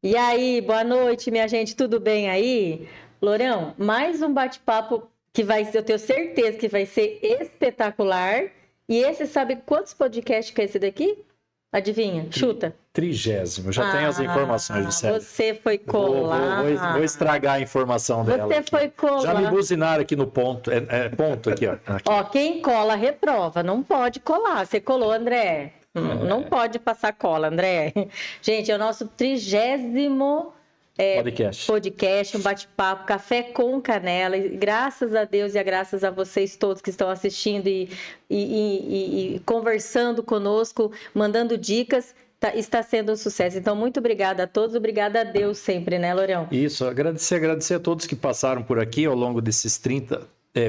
E aí, boa noite, minha gente, tudo bem aí? Lourão, mais um bate-papo que vai ser, eu tenho certeza que vai ser espetacular. E esse, sabe quantos podcasts que é esse daqui? Adivinha? Chuta. 30º. Já tenho as informações do Célio. Você foi colar. Vou estragar a informação dela. Você foi colar. Já me buzinaram aqui no ponto. Ponto aqui, ó. Aqui. Ó, quem cola reprova. Não pode colar. Você colou, André. Não pode passar cola, André. Gente, é o nosso 30º podcast, um bate-papo, café com canela. E graças a Deus e graças a vocês todos que estão assistindo e conversando conosco, mandando dicas, está sendo um sucesso. Então, muito obrigada a todos, obrigada a Deus sempre, né, Lourão? Isso, agradecer a todos que passaram por aqui ao longo desses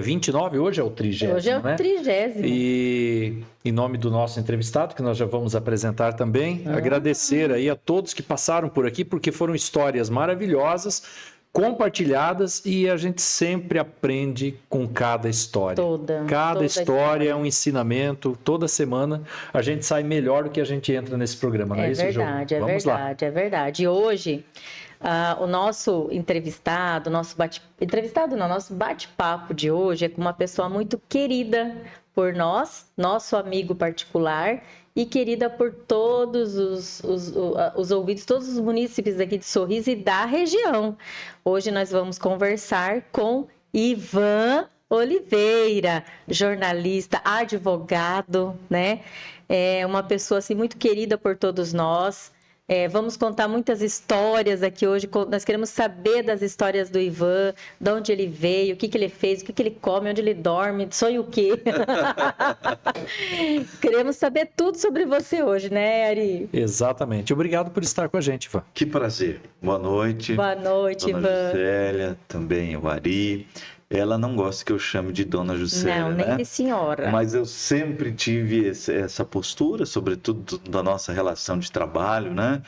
29, hoje é o 30º, Hoje é o 30º. E em nome do nosso entrevistado, que nós já vamos apresentar também, agradecer aí a todos que passaram por aqui, porque foram histórias maravilhosas, compartilhadas, e a gente sempre aprende com cada história. Cada história é um ensinamento, toda semana a gente sai melhor do que a gente entra nesse programa, não é isso, Ju? É verdade. E hoje... o nosso nosso bate-papo de hoje é com uma pessoa muito querida por nós, nosso amigo particular, e querida por todos os ouvintes, todos os munícipes aqui de Sorriso e da região. Hoje nós vamos conversar com Ivan Oliveira, jornalista, advogado, né? É uma pessoa assim, muito querida por todos nós. Vamos contar muitas histórias aqui hoje. Nós queremos saber das histórias do Ivan, de onde ele veio, o que ele fez, o que ele come, onde ele dorme, sonha o quê. Queremos saber tudo sobre você hoje, né, Ari? Exatamente. Obrigado por estar com a gente, Ivan. Que prazer. Boa noite. Boa noite, Dona Ivan. Juscelia, também o Ari. Ela não gosta que eu chame de Dona Juscelia, não, nem de senhora. Mas eu sempre tive essa postura, sobretudo da nossa relação de trabalho, né?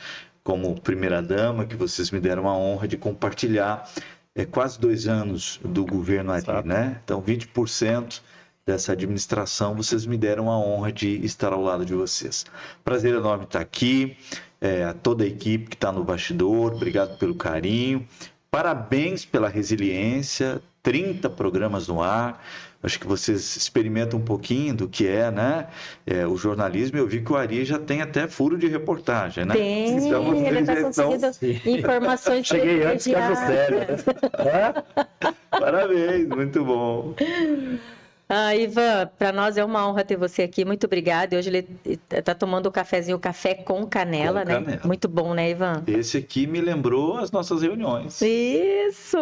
Como primeira-dama, que vocês me deram a honra de compartilhar quase 2 anos do governo Ari, né? Então, 20% dessa administração, vocês me deram a honra de estar ao lado de vocês. Prazer enorme estar aqui, a toda a equipe que está no bastidor, obrigado pelo carinho. Parabéns pela resiliência, 30 programas no ar. Acho que vocês experimentam um pouquinho do que né? O jornalismo. Eu vi que o Ari já tem até furo de reportagem, né? Tem, ele está conseguindo informações. Cheguei antes que a Juscelia. Parabéns, muito bom. Ivan, para nós é uma honra ter você aqui, muito obrigada. Hoje ele está tomando o cafezinho, café com canela, né? Canela. Muito bom, né, Ivan? Esse aqui me lembrou as nossas reuniões. Isso,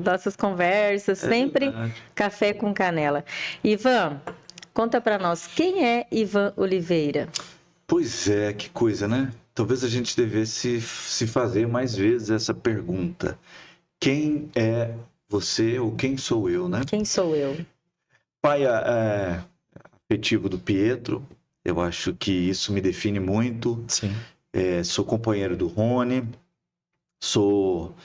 nossas conversas, sempre verdade. Café com canela. Ivan, conta para nós, quem é Ivan Oliveira? Pois é, que coisa, né? Talvez a gente devesse se fazer mais vezes essa pergunta. Quem é você ou quem sou eu, né? Quem sou eu? Pai afetivo do Pietro, eu acho que isso me define muito. Sim. Sou companheiro do Rony, sou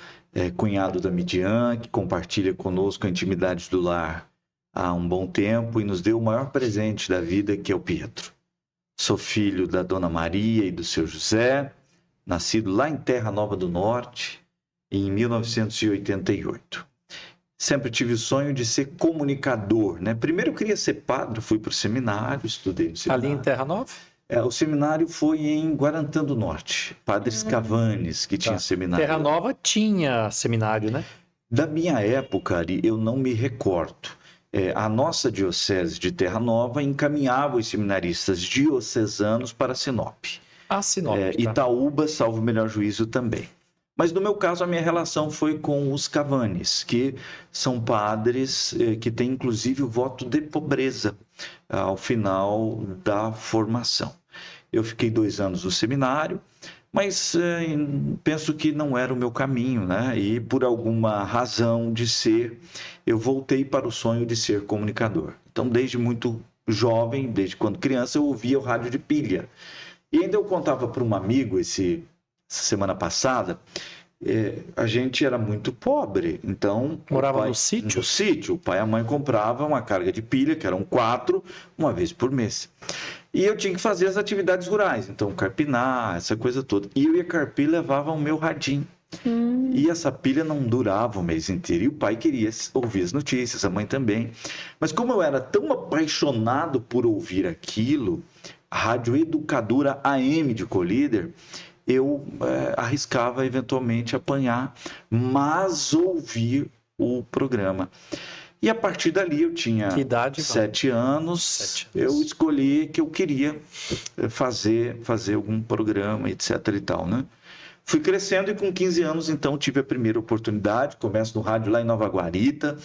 cunhado da Midian, que compartilha conosco a intimidade do lar há um bom tempo e nos deu o maior presente da vida, que é o Pietro. Sou filho da Dona Maria e do seu José, nascido lá em Terra Nova do Norte, em 1988. Sempre tive o sonho de ser comunicador, né? Primeiro eu queria ser padre, fui para o seminário, estudei no seminário. Ali em Terra Nova? O seminário foi em Guarantã do Norte, Padre Scavanes, que tinha seminário. Terra Nova tinha seminário, né? Da minha época, Ari, eu não me recordo. A nossa diocese de Terra Nova encaminhava os seminaristas diocesanos para Sinop. Sinop. Tá. Itaúba, salvo o melhor juízo, também. Mas no meu caso, a minha relação foi com os Scavanes, que são padres que têm inclusive o voto de pobreza ao final da formação. Eu fiquei 2 anos no seminário, mas penso que não era o meu caminho, né? E por alguma razão de ser, eu voltei para o sonho de ser comunicador. Então, desde muito jovem, desde quando criança, eu ouvia o rádio de pilha. E ainda eu contava para um amigo essa semana passada, a gente era muito pobre, então... Morava no sítio? No sítio. O pai e a mãe compravam uma carga de pilha, que eram 4, uma vez por mês. E eu tinha que fazer as atividades rurais, então carpinar, essa coisa toda. E eu ia carpir e levava o meu radinho. E essa pilha não durava o mês inteiro. E o pai queria ouvir as notícias, a mãe também. Mas como eu era tão apaixonado por ouvir aquilo, a Rádio Educadora AM de Colíder, eu arriscava eventualmente apanhar, mas ouvir o programa. E a partir dali eu tinha Que idade, 7 anos, eu escolhi que eu queria fazer algum programa, etc e tal, né? Fui crescendo e com 15 anos, então, tive a primeira oportunidade, começo no rádio lá em Nova Guarita,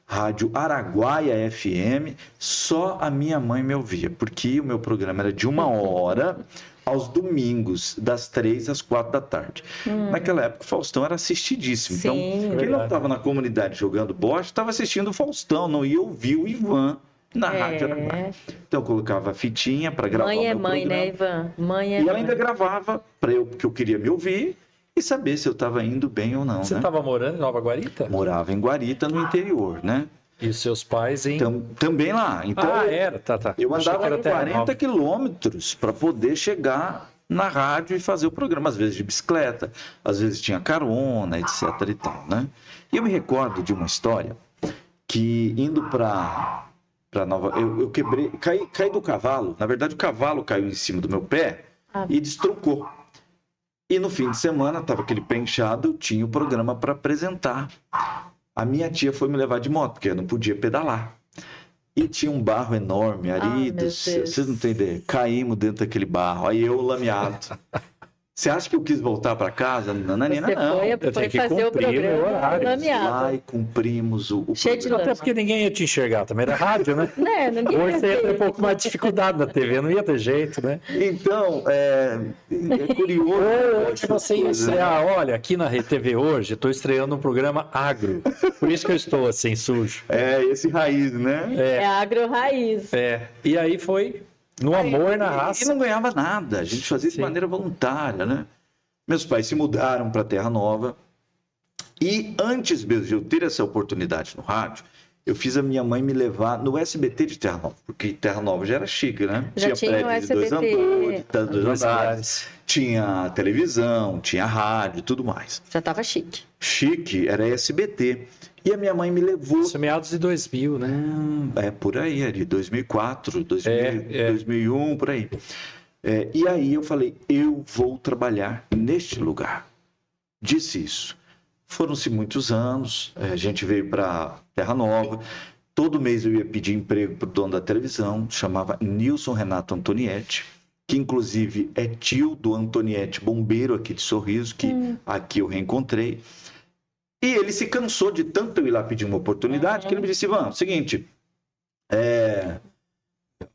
Rádio Araguaia FM, só a minha mãe me ouvia, porque o meu programa era de 1 hora aos domingos, das 3 às 4 da tarde. Naquela época, o Faustão era assistidíssimo. Sim, então, quem não estava na comunidade jogando bocha, estava assistindo o Faustão, não ia ouvir o Ivan na Rádio Araguaia. Então, eu colocava a fitinha para gravar Mãe o é meu mãe, programa. né, Ivan? Mãe é E ela mãe. ainda gravava, porque eu queria me ouvir e saber se eu estava indo bem ou não, Você né? estava morando em Nova Guarita? Morava em Guarita, no interior, né? E os seus pais em... Também lá. Então, era, tá. eu Achei que andava era 40 Terranova. quilômetros para poder chegar na rádio e fazer o programa, às vezes de bicicleta, às vezes tinha carona, etc e tal, né? E eu me recordo de uma história que indo para Nova... Eu quebrei, caí do cavalo. Na verdade, o cavalo caiu em cima do meu pé e destruncou. E no fim de semana, estava aquele pé inchado, eu tinha o programa para apresentar. A minha tia foi me levar de moto, porque eu não podia pedalar. E tinha um barro enorme, Ari do céu, vocês não têm ideia. Caímos dentro daquele barro, aí eu lameado. Você acha que eu quis voltar para casa? Nananina, Você não. foi tenho que fazer o cumprir o programa horário. Lá lameado. e cumprimos o Cheio de programa. Até porque ninguém ia te enxergar, também era rádio, né? Né, ninguém Hoje você ia ter um ver. pouco mais de dificuldade na TV, não ia ter jeito, né? Então, é curioso. Hoje essas você ia coisas, né? estrear, olha, aqui na RTV hoje, estou estreando um programa agro. Por isso que eu estou assim, sujo. Esse raiz, né? É agro raiz. E aí foi no amor, na E raça. não ganhava nada, a gente fazia de Sim. maneira voluntária, né? Meus pais se mudaram para Terra Nova e antes mesmo de eu ter essa oportunidade no rádio, eu fiz a minha mãe me levar no SBT de Terra Nova, porque Terra Nova já era chique, né? Já tinha o prédio de 2 SBT. andores, dois Dois andares, andares. tinha televisão, tinha rádio, tudo mais. Já tava chique. Chique era SBT. E a minha mãe me levou. Isso é meados de 2000, né? Por aí, ali, 2004, 2001, por aí. E aí eu falei, eu vou trabalhar neste lugar. Disse isso. Foram-se muitos anos, a gente veio para Terra Nova. Todo mês eu ia pedir emprego para o dono da televisão, chamava Nilson Renato Antonietti, que inclusive é tio do Antonietti, bombeiro aqui de Sorriso, que aqui eu reencontrei. E ele se cansou de tanto eu ir lá pedir uma oportunidade, que ele me disse, Ivan, seguinte,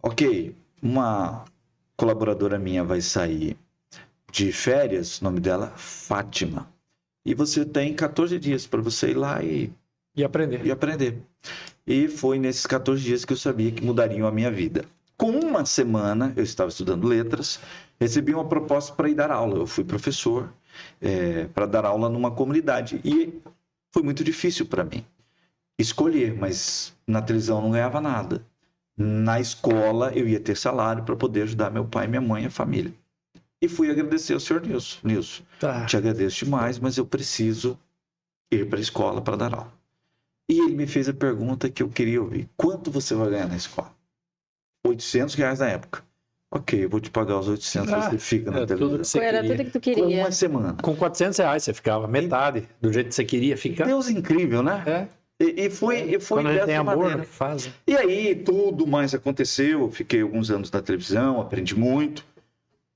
ok, uma colaboradora minha vai sair de férias, o nome dela, Fátima, e você tem 14 dias para você ir lá e aprender. E foi nesses 14 dias que eu sabia que mudariam a minha vida. Com uma semana, eu estava estudando letras, recebi uma proposta para ir dar aula. Eu fui professor para dar aula numa comunidade. E foi muito difícil para mim escolher, mas na televisão eu não ganhava nada. Na escola eu ia ter salário para poder ajudar meu pai, minha mãe e a família. E fui agradecer ao senhor Nilson. Nilson, te agradeço demais, mas eu preciso ir para a escola para dar aula. E ele me fez a pergunta que eu queria ouvir. Quanto você vai ganhar na escola? R$800 na época. Ok, eu vou te pagar os 800, você fica na televisão. Tudo que você Era queria. tudo que tu Com queria. uma semana. Com R$400 você ficava metade do jeito que você queria ficar. Deus incrível, né? E foi Quando a gente dessa tem amor, maneira. né? Faz. E aí tudo mais aconteceu. Eu fiquei alguns anos na televisão, aprendi muito.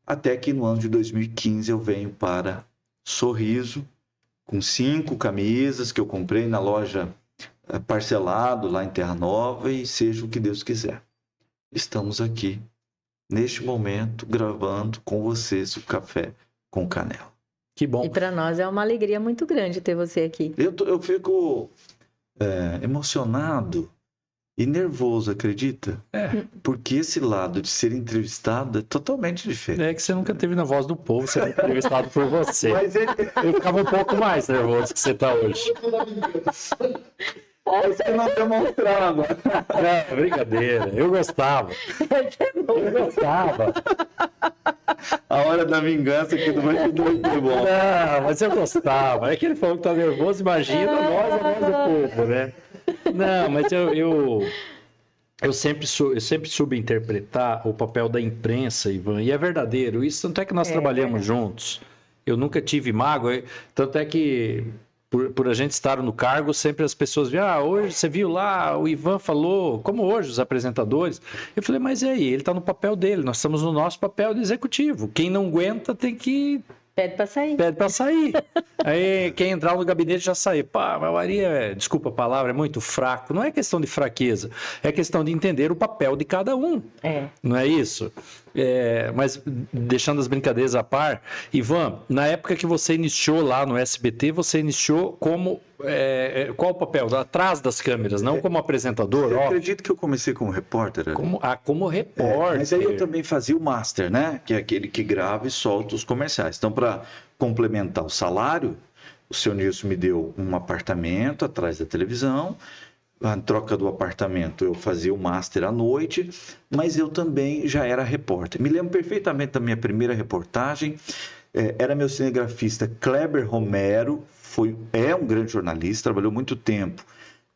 Até que no ano de 2015 eu venho para Sorriso, com 5 camisas que eu comprei na loja parcelado lá em Terra Nova, e seja o que Deus quiser. Estamos aqui, neste momento, gravando com vocês o Café com Canela. Que bom. E para nós é uma alegria muito grande ter você aqui. Eu fico emocionado e nervoso, acredita? Porque esse lado de ser entrevistado é totalmente diferente. É que você nunca teve na Voz do Povo, você era entrevistado por você. Mas ele... Eu ficava um pouco mais nervoso que você está hoje. Você não demonstrava. Não, brincadeira. Eu gostava. Eu gostava. A hora da vingança aqui do bastidor foi bom. Não, mas eu gostava. É que ele falou que tá nervoso, imagina nós, a voz do povo, né? Não, mas eu sempre soube interpretar o papel da imprensa, Ivan, e é verdadeiro. Isso tanto é que nós trabalhamos juntos. Eu nunca tive mágoa, tanto é que por a gente estar no cargo, sempre as pessoas viam, hoje você viu lá, o Ivan falou, como hoje os apresentadores. Eu falei, mas e aí? Ele está no papel dele, nós estamos no nosso papel de executivo. Quem não aguenta tem que... Pede para sair. Pede para sair. Aí quem entrar no gabinete já sai. Pá, mas Maria, desculpa a palavra, é muito fraco. Não é questão de fraqueza, é questão de entender o papel de cada um. Não é isso? Mas deixando as brincadeiras à par, Ivan, na época que você iniciou lá no SBT, você iniciou como... qual o papel? Atrás das câmeras, não como apresentador? Eu acredito que eu comecei como repórter. Como repórter. Mas aí eu também fazia o master, né? Que é aquele que grava e solta os comerciais. Então, para complementar o salário, o seu Nilson me deu um apartamento atrás da televisão. Em troca do apartamento, eu fazia o master à noite, mas eu também já era repórter. Me lembro perfeitamente da minha primeira reportagem. Era meu cinegrafista Kleber Romero, é um grande jornalista, trabalhou muito tempo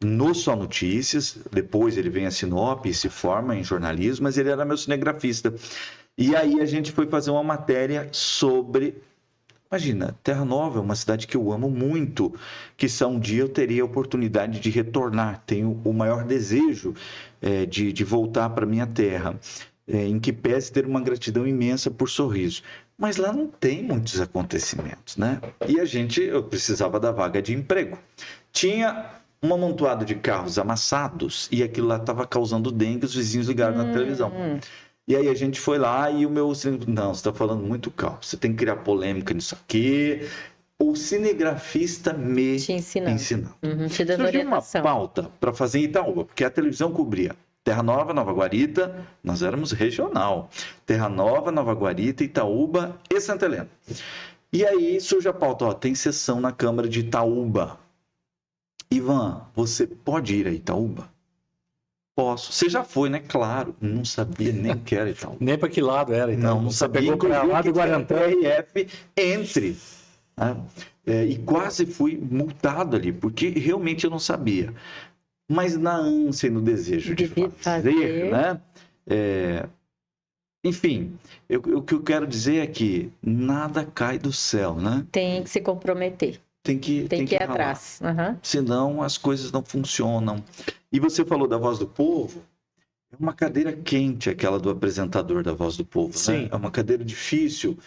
no Só Notícias, depois ele vem a Sinop e se forma em jornalismo, mas ele era meu cinegrafista. E aí a gente foi fazer uma matéria sobre... Imagina, Terra Nova é uma cidade que eu amo muito, que um dia eu teria a oportunidade de retornar. Tenho o maior desejo de voltar para minha terra, em que pese ter uma gratidão imensa por Sorriso. Mas lá não tem muitos acontecimentos, né? E eu precisava da vaga de emprego. Tinha uma amontoada de carros amassados e aquilo lá estava causando dengue, os vizinhos ligaram na televisão. E aí a gente foi lá e não, você está falando muito calmo, você tem que criar polêmica nisso aqui. O cinegrafista me ensinou. Te dando Surgiu uma orientação. pauta para fazer em Itaúba, porque a televisão cobria Terra Nova, Nova Guarita, nós éramos regional. Terra Nova, Nova Guarita, Itaúba e Santa Helena. E aí surge a pauta, tem sessão na Câmara de Itaúba. Ivan, você pode ir a Itaúba? Posso. Você já foi, né? Claro. Não sabia nem que era Itaúba. Nem para que lado era, então. Não Você sabia. pegou para lá do Guarantã. RF entre. Né? E quase fui multado ali, porque realmente eu não sabia. Mas na ânsia e no desejo de fazer, né? Enfim, o que eu quero dizer é que nada cai do céu, né? Tem que se comprometer. Tem que ir atrás. Senão as coisas não funcionam. E você falou da Voz do Povo, é uma cadeira quente aquela do apresentador da Voz do Povo, Sim. Né? É uma cadeira difícil.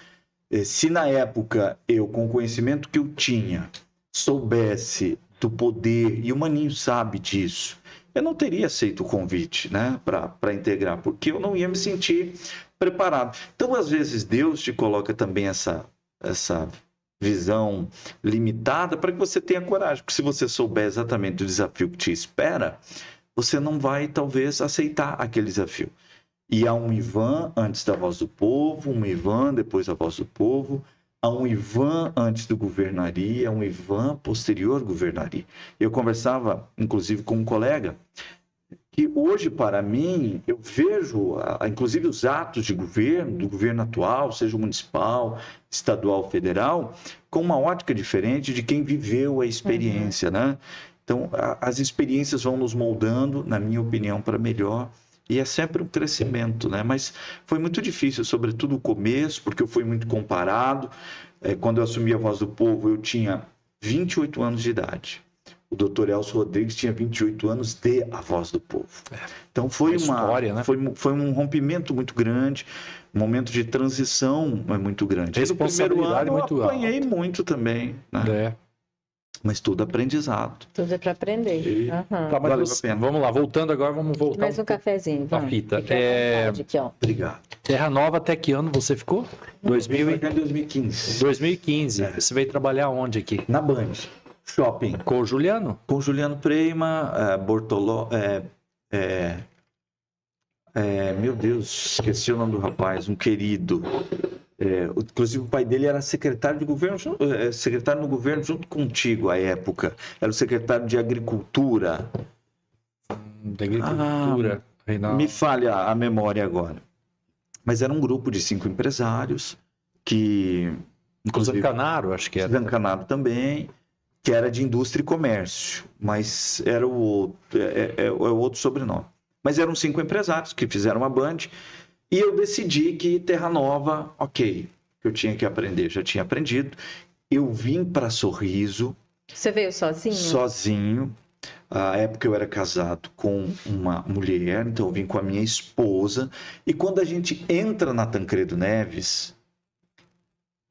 Se na época eu, com o conhecimento que eu tinha, soubesse do poder, e o Maninho sabe disso, eu não teria aceito o convite, né, para integrar, porque eu não ia me sentir preparado. Então, às vezes, Deus te coloca também essa visão limitada para que você tenha coragem, porque se você souber exatamente o desafio que te espera, você não vai, talvez, aceitar aquele desafio. E há um Ivan antes da Voz do Povo, um Ivan depois da Voz do Povo, há um Ivan antes do Governaria, um Ivan posterior Governaria. Eu conversava, inclusive, com um colega, que hoje, para mim, eu vejo, inclusive, os atos de governo, do governo atual, seja municipal, estadual, federal, com uma ótica diferente de quem viveu a experiência, né? Então, as experiências vão nos moldando, na minha opinião, para melhor, e é sempre um crescimento, né? Mas foi muito difícil, sobretudo o começo, porque eu fui muito comparado. Quando eu assumi a Voz do Povo, eu tinha 28 anos de idade. O doutor Elcio Rodrigues tinha 28 anos de A Voz do Povo. Então foi história, né? foi um rompimento muito grande, um momento de transição muito grande. Responsabilidade no primeiro ano, muito eu apanhei muito também, né? Mas tudo aprendizado. Tudo é para aprender. Tá, mas vamos lá, voltando agora, vamos voltar. Mais um cafezinho. A fita. Aqui, ó. Obrigado. Terra Nova, até que ano você ficou? 2015. 2015. Você veio trabalhar onde aqui? Na Band. Shopping. Com o Juliano? Com Juliano Preima, Bortoló... meu Deus, esqueci o nome do rapaz, um querido. Inclusive, o pai dele era secretário de governo, secretário no governo junto contigo à época. Era o secretário de Agricultura. Da agricultura. Me falha a memória agora. Mas era um grupo de 5 empresários que... Inclusive, Zancanaro, acho que era. Zancanaro também, que era de indústria e comércio, mas era o outro sobrenome. Mas eram 5 empresários que fizeram a Band, e eu decidi que Terra Nova, ok, que eu tinha que aprender, já tinha aprendido. Eu vim para Sorriso. Você veio sozinho? Sozinho. À época eu era casado com uma mulher, então eu vim com a minha esposa. E quando a gente entra na Tancredo Neves,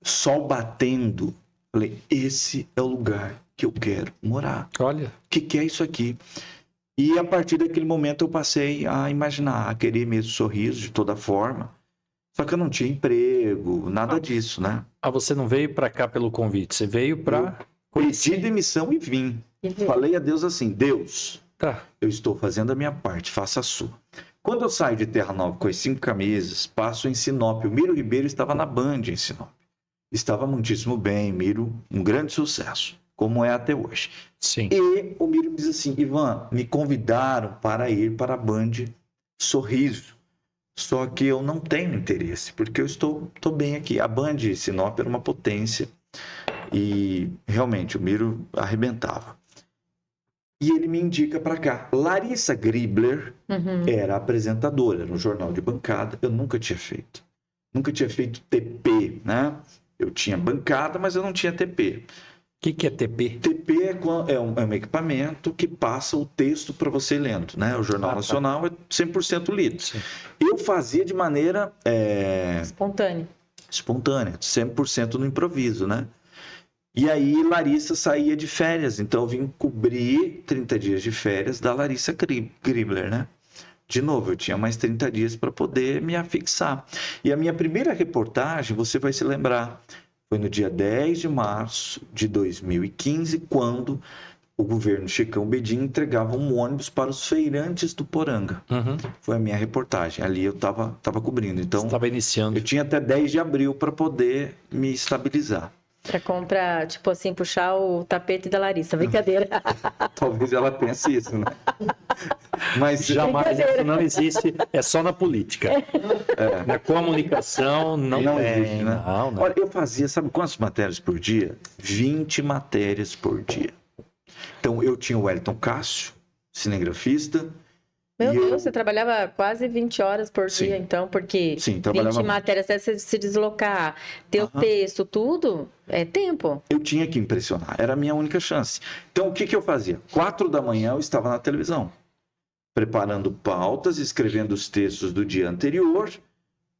sol batendo, falei, esse é o lugar que eu quero morar. Olha. O que é isso aqui? E a partir daquele momento eu passei a imaginar, a querer mesmo Sorriso de toda forma. Só que eu não tinha emprego, nada disso, né? Você não veio para cá pelo convite, você veio para... Pedi demissão e vim. Falei a Deus assim, Deus, eu estou fazendo a minha parte, faça a sua. Quando eu saio de Terra Nova com as 5 camisas, passo em Sinop. O Miro Ribeiro estava na Band em Sinop. Estava muitíssimo bem, Miro, um grande sucesso, como é até hoje. Sim. E o Miro diz assim, Ivan, me convidaram para ir para a Band Sorriso. Só que eu não tenho interesse, porque eu estou bem aqui. A Band Sinop era uma potência e realmente o Miro arrebentava. E ele me indica para cá. Larissa Gribler era apresentadora no jornal de bancada. Eu nunca tinha feito. Nunca tinha feito TP, né? Eu tinha bancada, mas eu não tinha TP. O que é TP? TP é um equipamento que passa o texto para você lendo, né? O Jornal Nacional é 100% lido. Sim. Eu fazia de maneira... Espontânea, 100% no improviso, né? E aí Larissa saía de férias, então eu vim cobrir 30 dias de férias da Larissa Gribler, né? De novo, eu tinha mais 30 dias para poder me afixar. E a minha primeira reportagem, você vai se lembrar, foi no dia 10 de março de 2015, quando o governo Checão Bedin entregava um ônibus para os feirantes do Poranga. Foi a minha reportagem. Ali eu estava cobrindo. Então, estava iniciando. Eu tinha até 10 de abril para poder me estabilizar. Para comprar, tipo assim, puxar o tapete da Larissa. Brincadeira. Talvez ela pense isso, né? Mas jamais isso não existe, é só na política. Na comunicação não existe, né? Não. Olha, eu fazia, sabe quantas matérias por dia? 20 matérias por dia. Então, eu tinha o Wellington Cássio, cinegrafista. Meu Deus, você trabalhava quase 20 horas por dia, então, porque 20 matérias, até você se deslocar, ter o texto, tudo, é tempo. Eu tinha que impressionar, era a minha única chance. Então, o que eu fazia? 4 da manhã eu estava na televisão, preparando pautas, escrevendo os textos do dia anterior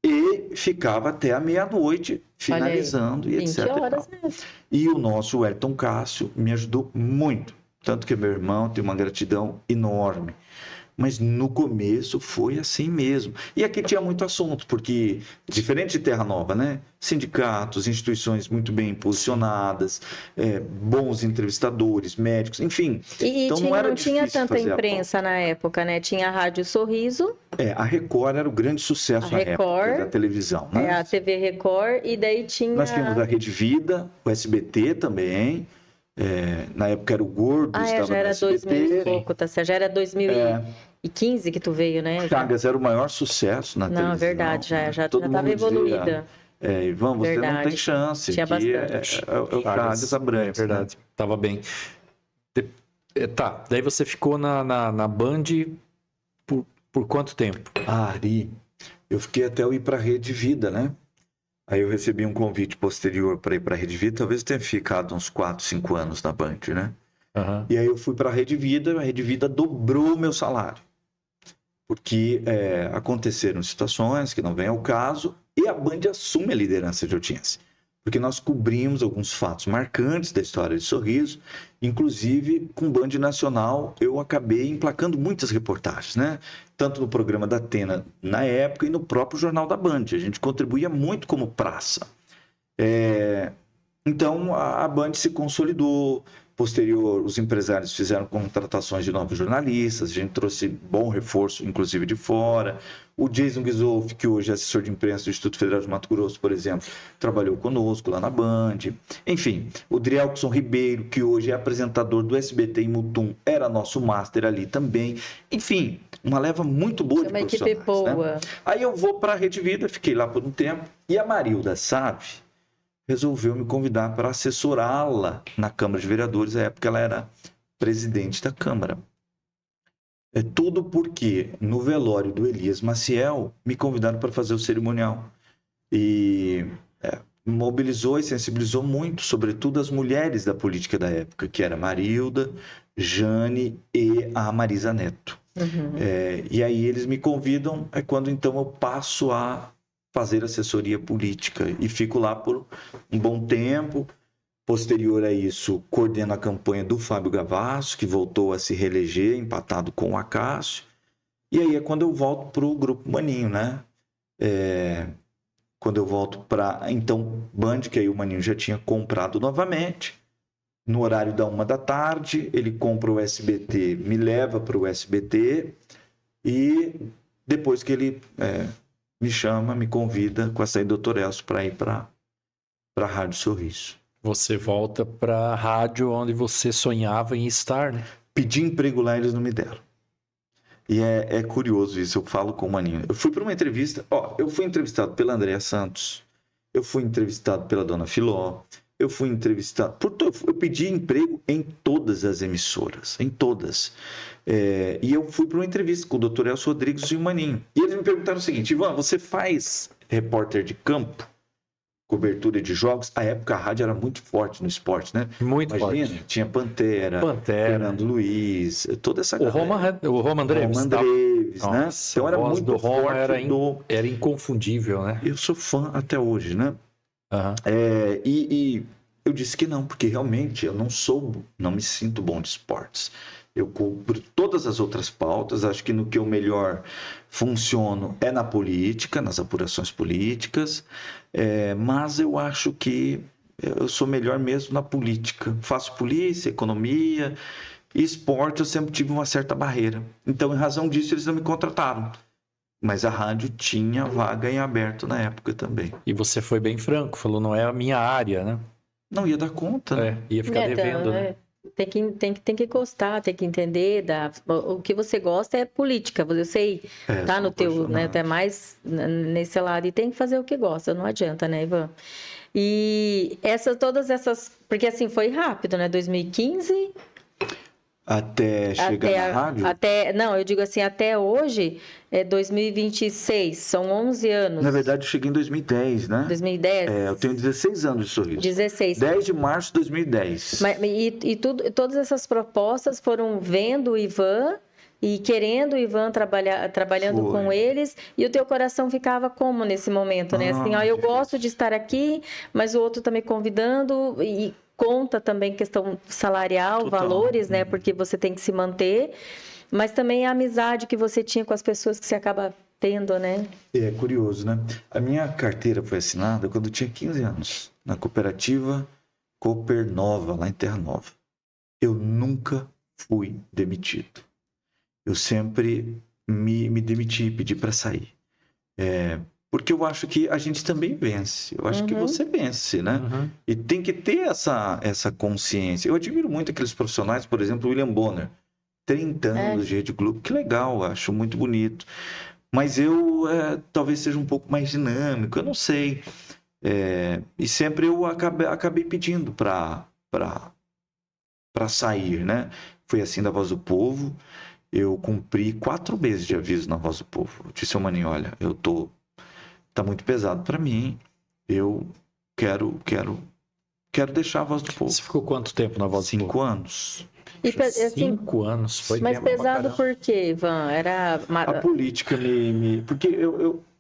e ficava até a meia-noite, finalizando e etc. 20 horas mesmo. E o nosso Wellington Cássio me ajudou muito, tanto que meu irmão tem uma gratidão enorme. Mas no começo foi assim mesmo. E aqui tinha muito assunto, porque, diferente de Terra Nova, né? Sindicatos, instituições muito bem posicionadas, bons entrevistadores, médicos, enfim. E então, não tinha tanta imprensa na época, né? Tinha a Rádio Sorriso. A Record era o grande sucesso na época da televisão, né? A TV Record, e daí tinha... Nós tínhamos a Rede Vida, o SBT também. Na época era o Gordo, estava já era no SBT. 2000 e pouco, tá certo? Já era 2015 que tu veio, né? Chagas era o maior sucesso na televisão. Não, verdade, já estava evoluída. Ivan, você não tem chance. Tinha bastante. O Chagas Abrantes. Verdade, estava bem. Daí você ficou na Band por quanto tempo? Ari, eu fiquei até eu ir para a Rede Vida, né? Aí eu recebi um convite posterior para ir para a Rede Vida, talvez eu tenha ficado uns 4, 5 anos na Band, né? E aí eu fui para a Rede Vida dobrou o meu salário. Porque aconteceram situações que não vem ao caso e a Band assume a liderança de audiência. Porque nós cobrimos alguns fatos marcantes da história de Sorriso, inclusive com Band Nacional eu acabei emplacando muitas reportagens, né? Tanto no programa da Atena na época e no próprio Jornal da Band. A gente contribuía muito como praça. Então a Band se consolidou, Posterior, os empresários fizeram contratações de novos jornalistas, a gente trouxe bom reforço, inclusive de fora. O Jason Gisolfi, que hoje é assessor de imprensa do Instituto Federal de Mato Grosso, por exemplo, trabalhou conosco lá na Band. Enfim, o Drielkson Ribeiro, que hoje é apresentador do SBT em Mutum, era nosso master ali também. Enfim, uma leva muito boa de profissionais. Uma equipe boa. Né? Aí eu vou para a Rede Vida, fiquei lá por um tempo, e a Marilda Save resolveu me convidar para assessorá-la na Câmara de Vereadores, na época ela era presidente da Câmara. É tudo porque no velório do Elias Maciel me convidaram para fazer o cerimonial e mobilizou e sensibilizou muito, sobretudo as mulheres da política da época, que era Marilda, Jane e a Marisa Neto. Uhum. E aí eles me convidam, é quando então eu passo a fazer assessoria política e fico lá por um bom tempo. Posterior a isso, coordeno a campanha do Fábio Gavassi, que voltou a se reeleger, empatado com o Acácio. E aí é quando eu volto para o Grupo Maninho, né? Quando eu volto para, então, Band, que aí o Maninho já tinha comprado novamente. No horário da 13h, ele compra o SBT, me leva para o SBT. E depois que ele me chama, me convida com a saída do Dr. Elcio para ir para a Rádio Sorriso. Você volta para a rádio onde você sonhava em estar, né? Pedi emprego lá, eles não me deram. E é curioso isso, eu falo com o Maninho. Eu fui para uma entrevista, eu fui entrevistado pela Andréa Santos, eu fui entrevistado pela Dona Filó, eu fui entrevistado... Eu pedi emprego em todas as emissoras, em todas. E eu fui para uma entrevista com o Dr. Elcio Rodrigues e o Maninho. E eles me perguntaram o seguinte: Ivan, você faz repórter de campo? Cobertura de jogos? À época a rádio era muito forte no esporte, né? Muito Imagina, forte. tinha Pantera, Fernando Luiz, toda essa galera. O Roman Dreves, né? Então era muito do Roma forte. Era inconfundível, né? Eu sou fã até hoje, né? Uhum. E eu disse que não, porque realmente eu não me sinto bom de esportes. Eu cubro todas as outras pautas, acho que no que eu melhor funciono é na política, nas apurações políticas, mas eu acho que eu sou melhor mesmo na política. Faço polícia, economia e esporte, eu sempre tive uma certa barreira. Então, em razão disso, eles não me contrataram. Mas a rádio tinha vaga em aberto na época também. E você foi bem franco, falou, não é a minha área, né? Não ia dar conta, né? Ia ficar devendo, né? Tem que gostar, tem que entender. O que você gosta é política. Eu sei, tá no teu, né? Até mais nesse lado. E tem que fazer o que gosta, não adianta, né, Ivan? E todas essas. Porque assim, foi rápido, né? 2015. Até chegar na rádio? Não, eu digo assim, até hoje é 2026, são 11 anos. Na verdade, eu cheguei em 2010, né? 2010? Eu tenho 16 anos de Sorriso. 16. 10 de março de 2010. Todas essas propostas foram vendo o Ivan e querendo o Ivan trabalhando com eles, e o teu coração ficava como nesse momento, né? Assim, eu gosto de estar aqui, mas o outro tá me convidando e conta também questão salarial, total, valores, né? Porque você tem que se manter, mas também a amizade que você tinha com as pessoas que você acaba tendo, né? É curioso, né? A minha carteira foi assinada quando eu tinha 15 anos, na cooperativa Cooper Nova, lá em Terra Nova. Eu nunca fui demitido. Eu sempre me demiti, pedi para sair. Porque eu acho que a gente também vence. Eu acho que você vence, né? Uhum. E tem que ter essa consciência. Eu admiro muito aqueles profissionais, por exemplo, o William Bonner. 30 anos de Rede Globo. Que legal, acho muito bonito. Mas eu talvez seja um pouco mais dinâmico, eu não sei. E sempre eu acabei pedindo para sair, né? Foi assim da Voz do Povo. Eu cumpri 4 meses de aviso na Voz do Povo. Eu disse ao Maninho, olha, tá muito pesado para mim. Eu quero deixar a Voz do Povo. Você ficou quanto tempo na Voz do Povo? 5 anos. E, assim, 5 anos. Foi mas pesado por quê, Ivan? A política porque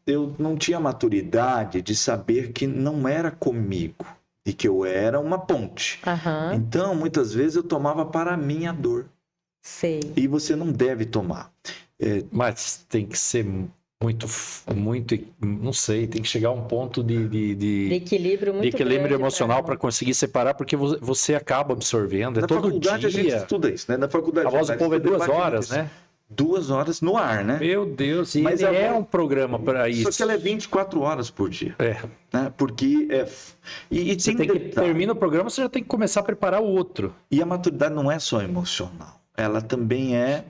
eu não tinha maturidade de saber que não era comigo e que eu era uma ponte. Uhum. Então, muitas vezes eu tomava para a minha dor. Sei. E você não deve tomar. Mas tem que ser muito, não sei, tem que chegar a um ponto De equilíbrio muito de equilíbrio grande emocional para conseguir separar, porque você acaba absorvendo, Na todo faculdade a gente dia. estuda isso, né? Na faculdade A Voz do Povo é 2 debate horas, muito isso. né? 2 horas no ar, né? Meu Deus, e Mas ele é agora- um programa para isso. Só que ela é 24 horas por dia, É. né? Porque e Você tem tem que detalhe. termina o programa, você já tem que começar a preparar o outro. E a maturidade não é só emocional, ela também é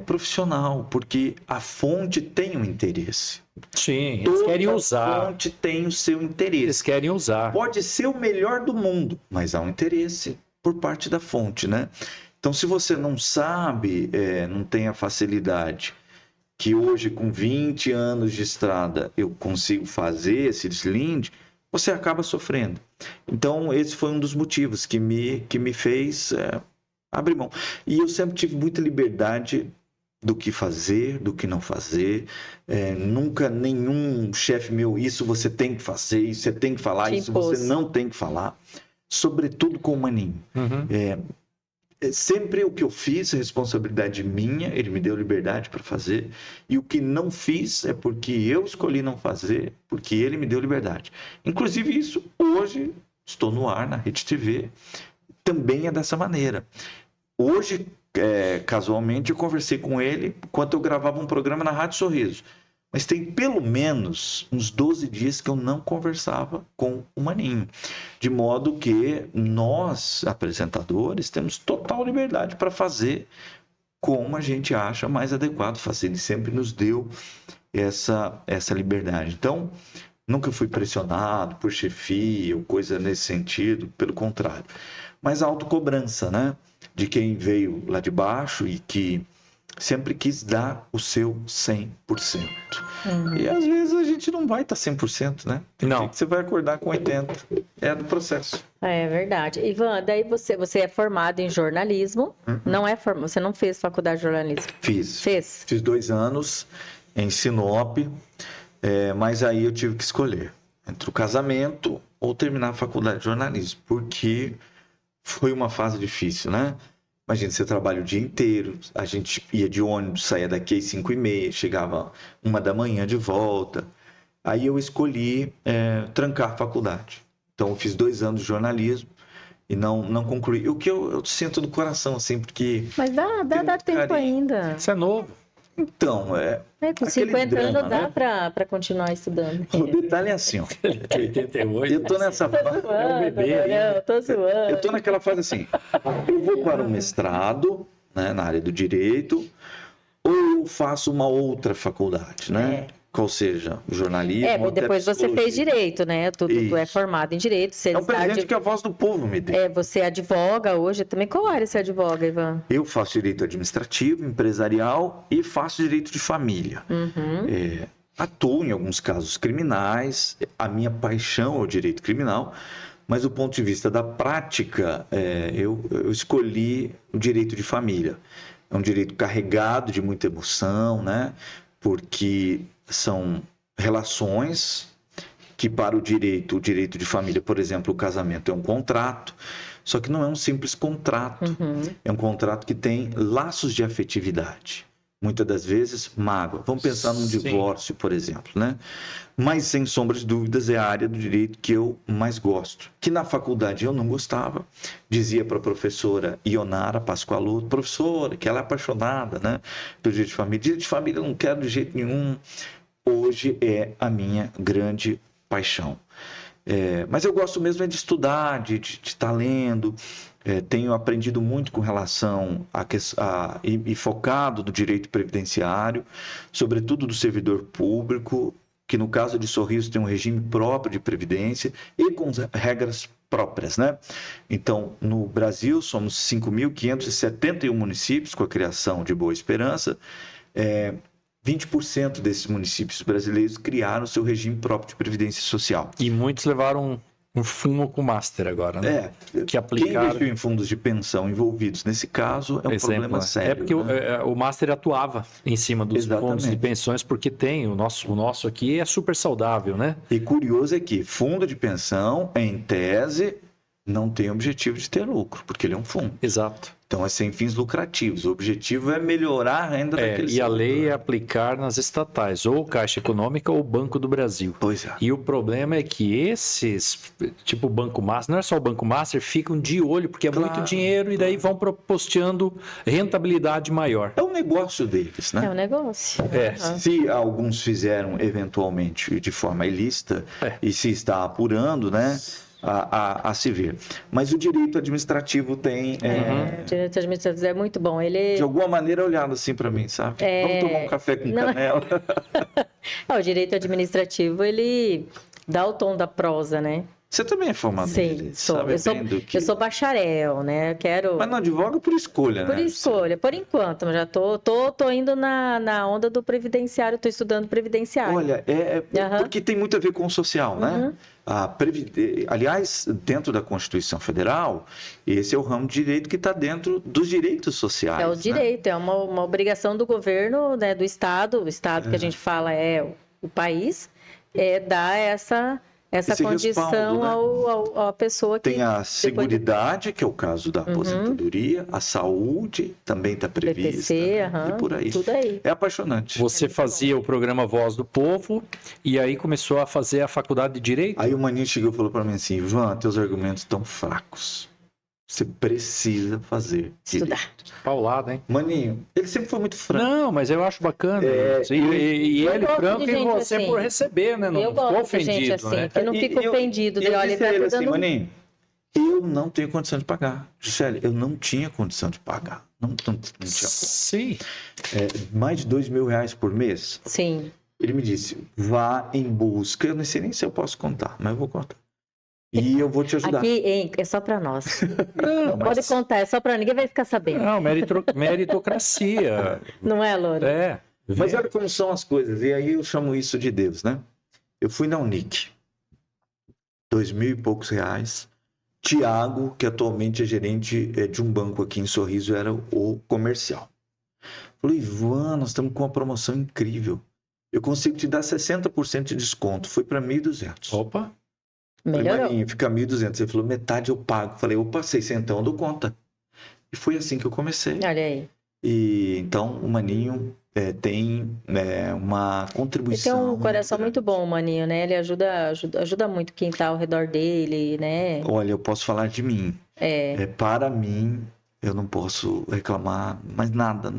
profissional, porque a fonte tem um interesse. Sim, eles querem Toda usar. fonte tem o seu interesse. Eles querem usar. Pode ser o melhor do mundo, mas há um interesse por parte da fonte, né? Então, se você não sabe, não tem a facilidade que hoje, com 20 anos de estrada, eu consigo fazer esse deslinde, você acaba sofrendo. Então, esse foi um dos motivos que me fez abrir mão. E eu sempre tive muita liberdade do que fazer, do que não fazer. Nunca nenhum chefe meu, isso você tem que fazer, isso você tem que falar, Te isso impôs. você não tem que falar. Sobretudo com o Maninho. Uhum. Sempre o que eu fiz é responsabilidade minha, ele me deu liberdade para fazer, e o que não fiz é porque eu escolhi não fazer, porque ele me deu liberdade. Inclusive isso, hoje, estou no ar, na Rede TV, também é dessa maneira. Hoje, casualmente, eu conversei com ele enquanto eu gravava um programa na Rádio Sorriso. Mas tem pelo menos uns 12 dias que eu não conversava com o Maninho. De modo que nós, apresentadores, temos total liberdade para fazer como a gente acha mais adequado fazer. Ele sempre nos deu essa liberdade. Então, nunca fui pressionado por chefia ou coisa nesse sentido, pelo contrário. Mas a autocobrança, né? De quem veio lá de baixo e que sempre quis dar o seu 100%. E às vezes a gente não vai estar 100%, né? Tem Não. dia que você vai acordar com 80%. É do processo. É verdade. Ivan, daí você é formado em jornalismo, não é você não fez faculdade de jornalismo? Fiz. Fez? Fiz 2 anos em Sinop, mas aí eu tive que escolher entre o casamento ou terminar a faculdade de jornalismo, porque foi uma fase difícil, né? Imagina, você trabalha o dia inteiro, a gente ia de ônibus, saía daqui às 5h30, chegava 1h de volta. Aí eu escolhi trancar a faculdade. Então, eu fiz 2 anos de jornalismo e não concluí. O que eu sinto no coração, assim, porque... Mas dá tempo ainda. Isso é novo. Então, Com aquele 50 drama, anos dá né? para continuar estudando. O detalhe é assim, ó. 88. Eu tô nessa fase... Zoando, bebê ainda. eu tô zoando. Eu tô naquela fase assim, eu vou para o mestrado, né, na área do direito, ou eu faço uma outra faculdade, né? Qual seja, jornalismo ou até depois você fez psicologia. direito, né? Tu é Isso. formado em direito. Você É um presente que a Voz do Povo me deu. você advoga hoje também. Qual área você advoga, Ivan? Eu faço direito administrativo, empresarial e faço direito de família. Atuo em alguns casos criminais, a minha paixão é o direito criminal, mas do ponto de vista da prática, eu escolhi o direito de família. É um direito carregado de muita emoção, né? Porque são relações que para o direito de família, por exemplo, o casamento é um contrato, só que não é um simples contrato. É um contrato que tem laços de afetividade. Muitas das vezes, mágoa. Vamos pensar num Sim. divórcio, por exemplo, né? Mas, sem sombra de dúvidas, é a área do direito que eu mais gosto. Que na faculdade eu não gostava. Dizia para a professora Ionara Pascoaloto, professora, que ela é apaixonada, né, pelo direito de família. Direito de família eu não quero de jeito nenhum. Hoje é a minha grande paixão. Mas eu gosto mesmo de estudar, de estar lendo. Tenho aprendido muito com relação e focado no direito previdenciário, sobretudo do servidor público, que no caso de Sorriso tem um regime próprio de previdência e com regras próprias, né? Então, no Brasil, somos 5.571 municípios com a criação de Boa Esperança. 20% desses municípios brasileiros criaram seu regime próprio de previdência social. E muitos levaram um fumo com o Master agora, né? Que Quem aplicaram... investiu em fundos de pensão envolvidos nesse caso é um problema sério. É porque né? o Master atuava em cima dos fundos de pensões, porque tem o nosso aqui é super saudável, né? E curioso é que fundo de pensão, em tese, não tem objetivo de ter lucro, porque ele é um fundo. Exato. Então é sem fins lucrativos. O objetivo é melhorar a renda daquele E a setor. lei é aplicar nas estatais, ou Caixa Econômica ou Banco do Brasil. Pois é. E o problema é que esses, tipo o Banco Master, não é só o Banco Master, ficam de olho, porque é muito dinheiro e daí vão posteando rentabilidade maior. É o negócio deles, É né? um negócio. Se alguns fizeram eventualmente de forma ilícita e se está apurando, né? A se ver. Mas o direito administrativo tem, O direito administrativo é muito bom. Ele de alguma maneira, olhado assim para mim, sabe? Vamos tomar um café com canela. o direito administrativo, ele dá o tom da prosa, né? Você também é formado em Sim, direito, sou. sabe bem do que... Eu sou bacharel, né? Eu quero... Mas não advoga por escolha, Por né? escolha, por enquanto, mas já tô indo na onda do previdenciário, tô estudando previdenciário. Olha, porque tem muito a ver com o social, né? Aliás, dentro da Constituição Federal, esse é o ramo de direito que está dentro dos direitos sociais. É o direito, é uma obrigação do governo, né, do Estado, o Estado que a gente fala é o país, dar essa Esse condição respaldo, né? à pessoa que... Tem a seguridade, que é o caso da aposentadoria, a saúde também está prevista, BPC, né? E por aí. tudo aí. É apaixonante. Você fazia o programa Voz do Povo e aí começou a fazer a faculdade de Direito? Aí o Maninho chegou e falou para mim assim, Ivan, teus argumentos estão fracos. Você precisa fazer Estudar. direito. Paulada, hein? Maninho, ele sempre foi muito franco. Não, mas eu acho bacana. E eu ele gosto franco de e gente você assim. por receber, né? Não Eu ficou gosto de gente ofendido, assim, né? que não fica ofendido. Eu Olha, disse ele a tá ele assim, cuidando... Maninho, eu não tenho condição de pagar. Gisele, eu não tinha condição de pagar. Não tinha. Sim. Mais de R$2.000 por mês. Sim. Ele me disse, vá em busca. Eu não sei nem se eu posso contar, mas eu vou contar. E eu vou te ajudar. Aqui, hein, é só para nós. Não, Pode contar, é só para ninguém vai ficar sabendo. Não, meritocracia. Não é, Loura? Mas olha como são as coisas. E aí eu chamo isso de Deus, né? Eu fui na Unic. R$2.000 e poucos. Tiago, que atualmente é gerente de um banco aqui em Sorriso, era o comercial. Falei, Ivan, nós estamos com uma promoção incrível. Eu consigo te dar 60% de desconto. Foi para 1.200. Opa. Melhorou. Maninho, fica 1.200. Ele falou, metade eu pago. Falei, opa, 600 eu dou conta. E foi assim que eu comecei. Olha aí. E então o Maninho tem uma Ele contribuição. tem um coração grande. muito bom, o Maninho, né? Ele ajuda muito quem tá ao redor dele, né? Olha, eu posso falar de mim. Para mim, eu não posso reclamar, mas nada.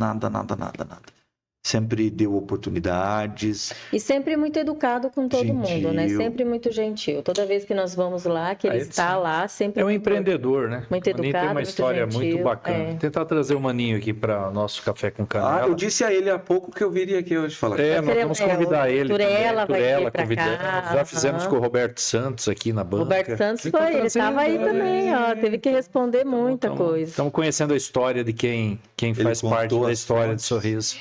Sempre deu oportunidades. E sempre muito educado com todo mundo, né? Gentil. Sempre muito gentil. Toda vez que nós vamos lá, que ele está lá, sempre... É um empreendedor, né? Muito O Maninho educado, tem uma muito história gentil, muito bacana. Tentar trazer o Maninho aqui para nosso Café com Canela. Eu disse a ele há pouco que eu viria aqui hoje falar. Nós vamos convidar ele. Turella também. vai vir pra convidamos. cá. Já fizemos com o Roberto Santos aqui na banca. Roberto Santos Tem que foi, ele trazer, estava aí né? também, ó. Teve que responder muita coisa. Estamos conhecendo a história de quem faz parte contou da as história fontes. de Sorriso.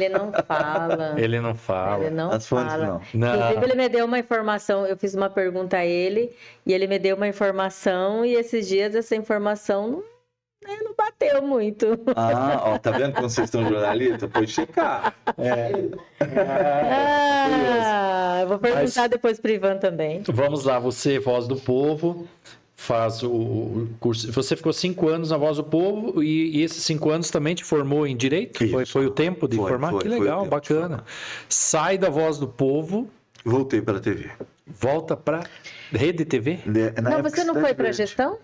Ele não fala. Ele não fala. Ele não As fontes fala. não. Inclusive, ele me deu uma informação. Eu fiz uma pergunta a ele e ele me deu uma informação. E esses dias essa informação não bateu muito. Tá vendo como vocês estão jornalistas? Pode checar. Eu vou perguntar depois pro Ivan também. Vamos lá, você, Voz do Povo, faz o curso. Você ficou 5 anos na Voz do Povo e esses 5 anos também te formou em Direito? Isso. Foi o tempo de formar? Que legal, bacana. Sai da Voz do Povo, Voltei para a TV. volta para Rede TV? Não, você não foi para gestão?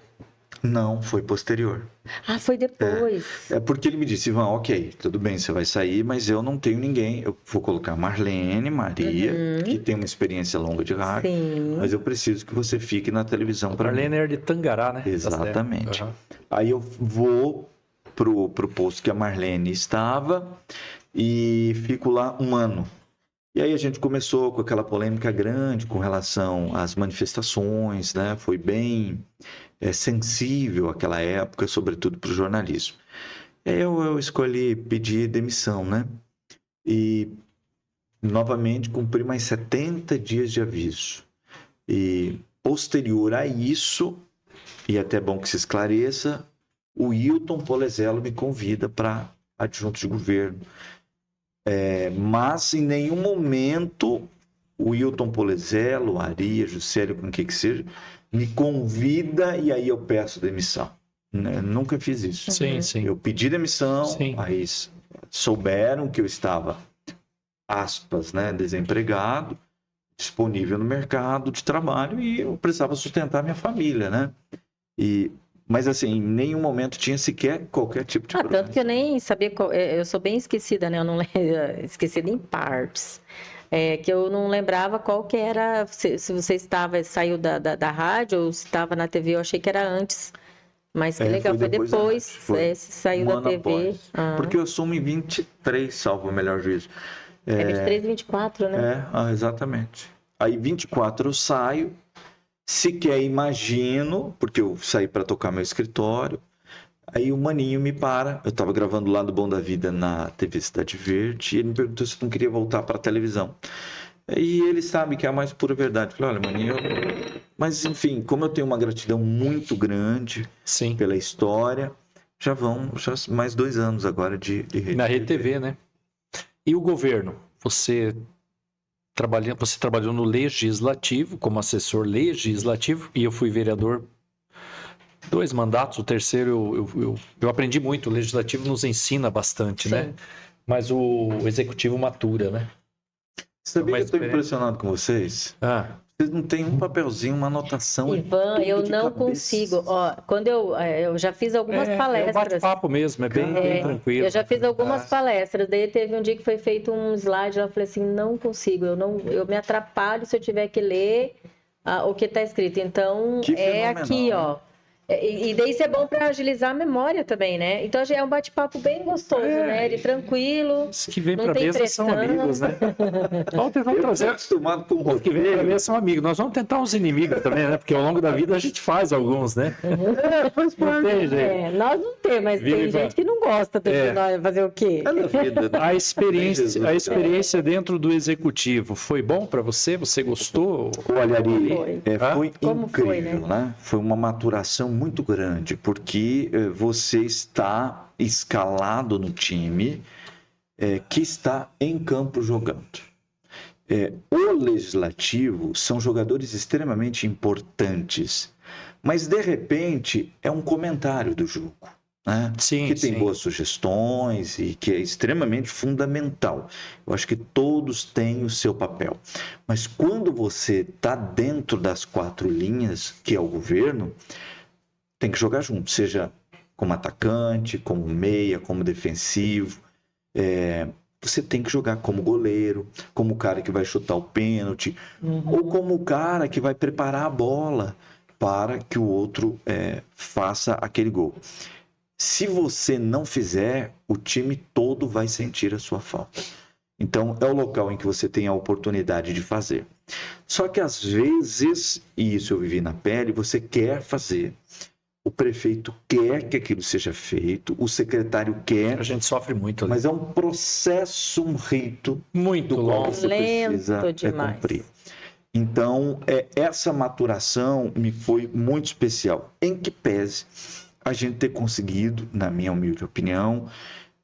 Não, foi posterior. Ah, foi depois. É porque ele me disse, Ivan, ok, tudo bem, você vai sair, mas eu não tenho ninguém. Eu vou colocar Marlene, Maria, que tem uma experiência longa de rádio, Sim. mas eu preciso que você fique na televisão para mim. Marlene era de Tangará, né? Exatamente. Uhum. Aí eu vou pro posto que a Marlene estava e fico lá 1 ano. E aí a gente começou com aquela polêmica grande com relação às manifestações, né? Foi bem sensível aquela época, sobretudo para o jornalismo. E aí eu escolhi pedir demissão, né? E novamente cumpri mais 70 dias de aviso. E posterior a isso, e até bom que se esclareça, o Hilton Polezelo me convida para adjunto de governo. Mas em nenhum momento o Wilton Polezelo, o Ari, a Juscelia, com o que seja, me convida e aí eu peço demissão. Né? Nunca fiz isso. Sim, sim. Eu pedi demissão, Sim. aí souberam que eu estava, aspas, né, desempregado, disponível no mercado de trabalho e eu precisava sustentar minha família, né? Mas assim, em nenhum momento tinha sequer qualquer tipo de problema. Tanto que eu nem sabia eu sou bem esquecida, né? Eu não esquecida em partes. Que eu não lembrava qual que era, se você saiu da rádio ou se estava na TV, eu achei que era antes. Mas que legal, foi depois, se saiu da TV. Porque eu assumo em 23, salvo o melhor juízo. 23 e 24, né? Exatamente. Aí 24 eu saio, sequer imagino, porque eu saí para tocar meu escritório, aí o Maninho me para, eu estava gravando lá do Bom da Vida na TV Cidade Verde, e ele me perguntou se eu não queria voltar para a televisão. E ele sabe que é a mais pura verdade. Eu falei, olha, Maninho, mas enfim, como eu tenho uma gratidão muito grande pela história, já mais 2 anos agora de Rede Na Rede TV, né? E o governo? Você trabalhou no Legislativo, como assessor legislativo, e eu fui vereador 2 mandatos. O terceiro eu aprendi muito. O Legislativo nos ensina bastante, né? Mas o Executivo matura, né? Sabia que eu estou impressionado com vocês? Vocês não têm um papelzinho, uma anotação. Ivan, eu não consigo. Quando eu já fiz algumas palestras. É um bate-papo mesmo, é bem tranquilo. Eu já fiz algumas palestras, daí teve um dia que foi feito um slide, eu falei assim, não consigo, eu me atrapalho se eu tiver que ler o que está escrito. Então, aqui, ó. E daí isso é bom para agilizar a memória também, né? Então é um bate-papo bem gostoso, né? De tranquilo. Os que vêm para a mesa são amigos, né? Vamos tentar trazer. Acostumado com os que vêm para a mesa são amigos. Nós vamos tentar uns inimigos também, né? Porque ao longo da vida a gente faz alguns, né? Faz parte. Nós não temos, mas tem gente que não gosta de nós fazer o quê? A experiência dentro do executivo foi bom para você? Você gostou? Olha, Ari, foi incrível, né? Foi uma maturação muito grande, porque você está escalado no time que está em campo jogando. O legislativo são jogadores extremamente importantes, mas de repente é um comentário do jogo, né? Que tem boas sugestões e que é extremamente fundamental. Eu acho que todos têm o seu papel, mas quando você está dentro das 4 linhas, que é o governo, tem que jogar junto, seja como atacante, como meia, como defensivo. Você tem que jogar como goleiro, como o cara que vai chutar o pênalti, ou como o cara que vai preparar a bola para que o outro faça aquele gol. Se você não fizer, o time todo vai sentir a sua falta. Então, é o local em que você tem a oportunidade de fazer. Só que às vezes, e isso eu vivi na pele, você quer fazer. O prefeito quer que aquilo seja feito, o secretário quer. A gente sofre muito ali. Mas é um processo, um rito muito do qual você precisa cumprir. Então, essa maturação me foi muito especial. Em que pese a gente ter conseguido, na minha humilde opinião,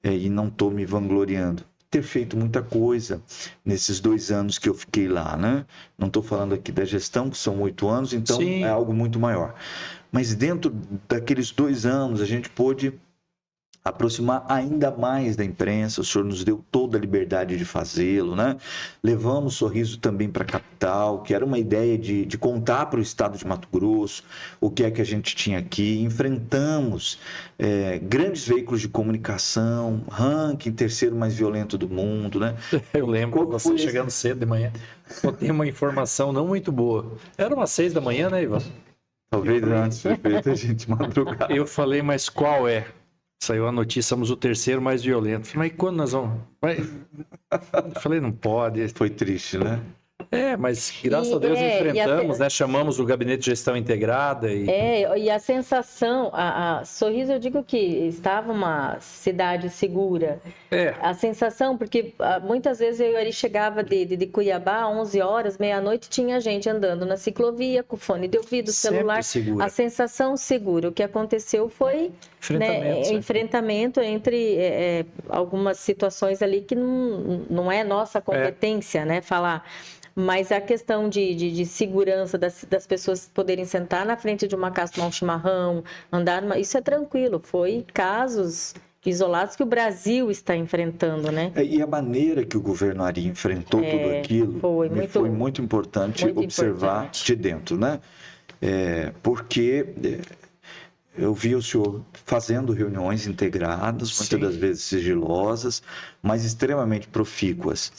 e não estou me vangloriando, ter feito muita coisa nesses 2 anos que eu fiquei lá, né? Não estou falando aqui da gestão, que são 8 anos, então é algo muito maior. Mas dentro daqueles 2 anos, a gente pôde aproximar ainda mais da imprensa. O senhor nos deu toda a liberdade de fazê-lo, né? Levamos Sorriso também para a capital, que era uma ideia de contar para o estado de Mato Grosso o que é que a gente tinha aqui. Enfrentamos grandes veículos de comunicação, ranking 3º mais violento do mundo, né? Eu lembro, você chegando cedo de manhã. Eu tenho uma informação não muito boa. Era umas 6 da manhã, né, Ivan? Talvez antes, prefeito, a gente madrugada. Eu falei, mas qual é? Saiu a notícia, somos o 3º mais violento. Falei, mas quando nós vamos? Eu falei, não pode. Foi triste, né? Mas graças a Deus enfrentamos, né? Chamamos o Gabinete de Gestão Integrada. E a sensação, a Sorriso, eu digo que estava uma cidade segura. A sensação, porque muitas vezes eu ali chegava de Cuiabá, 11 horas, meia-noite, tinha gente andando na ciclovia, com fone de ouvido, celular. Segura. A sensação segura. O que aconteceu foi enfrentamento entre algumas situações ali que não é nossa competência, né? Falar. Mas a questão de segurança das pessoas poderem sentar na frente de uma casa, tomar um chimarrão, isso é tranquilo. Foi casos isolados que o Brasil está enfrentando, né? E a maneira que o governo Ari enfrentou tudo aquilo foi muito importante observar de dentro, né? Porque eu vi o senhor fazendo reuniões integradas, muitas das vezes sigilosas, mas extremamente profícuas.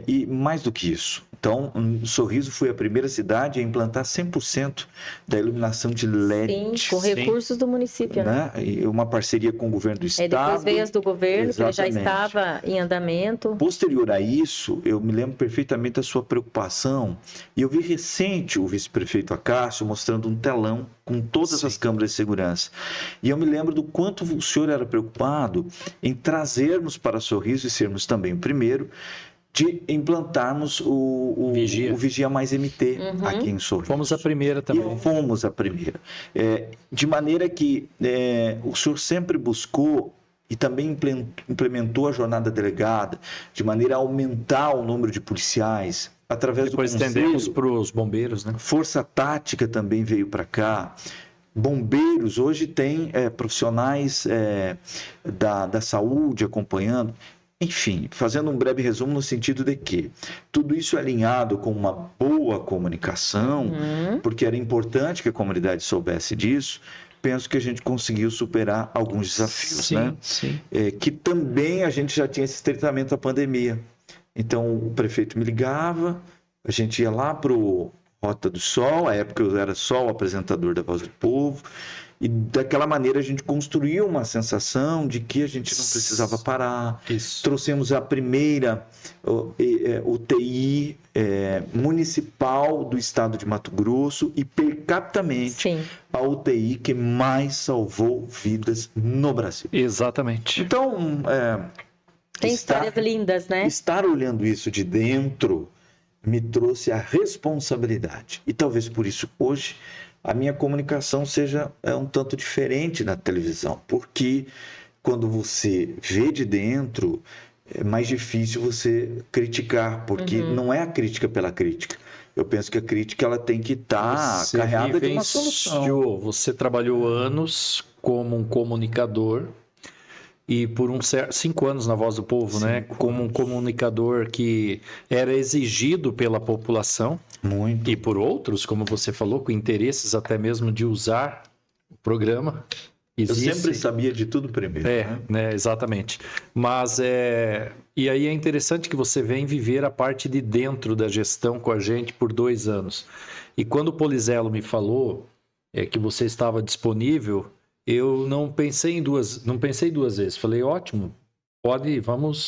E mais do que isso, então, Sorriso foi a primeira cidade a implantar 100% da iluminação de LED. Sim, com recursos do município, né? E uma parceria com o governo do estado. Depois veio as do governo, que já estava em andamento. Posterior a isso, eu me lembro perfeitamente da sua preocupação, e eu vi recente o vice-prefeito Acácio mostrando um telão com todas as câmeras de segurança. E eu me lembro do quanto o senhor era preocupado em trazermos para Sorriso e sermos também o primeiro de implantarmos o Vigia Mais MT aqui em Sorriso. Fomos a primeira também. E fomos a primeira. De maneira que o senhor sempre buscou e também implementou a jornada delegada de maneira a aumentar o número de policiais através Depois do conselho. estendemos para os bombeiros, né? Força Tática também veio para cá. Bombeiros, hoje tem profissionais da saúde acompanhando. Enfim, fazendo um breve resumo no sentido de que tudo isso é alinhado com uma boa comunicação, porque era importante que a comunidade soubesse disso. Penso que a gente conseguiu superar alguns desafios, né? Sim. Que também a gente já tinha esse estreitamento da pandemia. Então, o prefeito me ligava, a gente ia lá para o Rota do Sol, à época eu era só o apresentador da Voz do Povo, e daquela maneira a gente construiu uma sensação de que a gente não precisava parar. Isso. Trouxemos a primeira UTI municipal do estado de Mato Grosso e percapitamente a UTI que mais salvou vidas no Brasil. Exatamente. Então, tem histórias lindas, né? Estar olhando isso de dentro me trouxe a responsabilidade. E talvez por isso hoje a minha comunicação seja um tanto diferente na televisão, porque quando você vê de dentro, é mais difícil você criticar, porque não é a crítica pela crítica. Eu penso que a crítica ela tem que estar carregada de uma solução. Você trabalhou anos como um comunicador e por 5 anos na Voz do Povo, né? Como um comunicador que era exigido pela população. Muito. E por outros, como você falou, com interesses até mesmo de usar o programa. Existe... Eu sempre sabia de tudo primeiro. né? Exatamente. Mas e aí é interessante que você vem viver a parte de dentro da gestão com a gente por 2 anos. E quando o Polizelo me falou que você estava disponível, eu não pensei duas vezes. Falei, ótimo,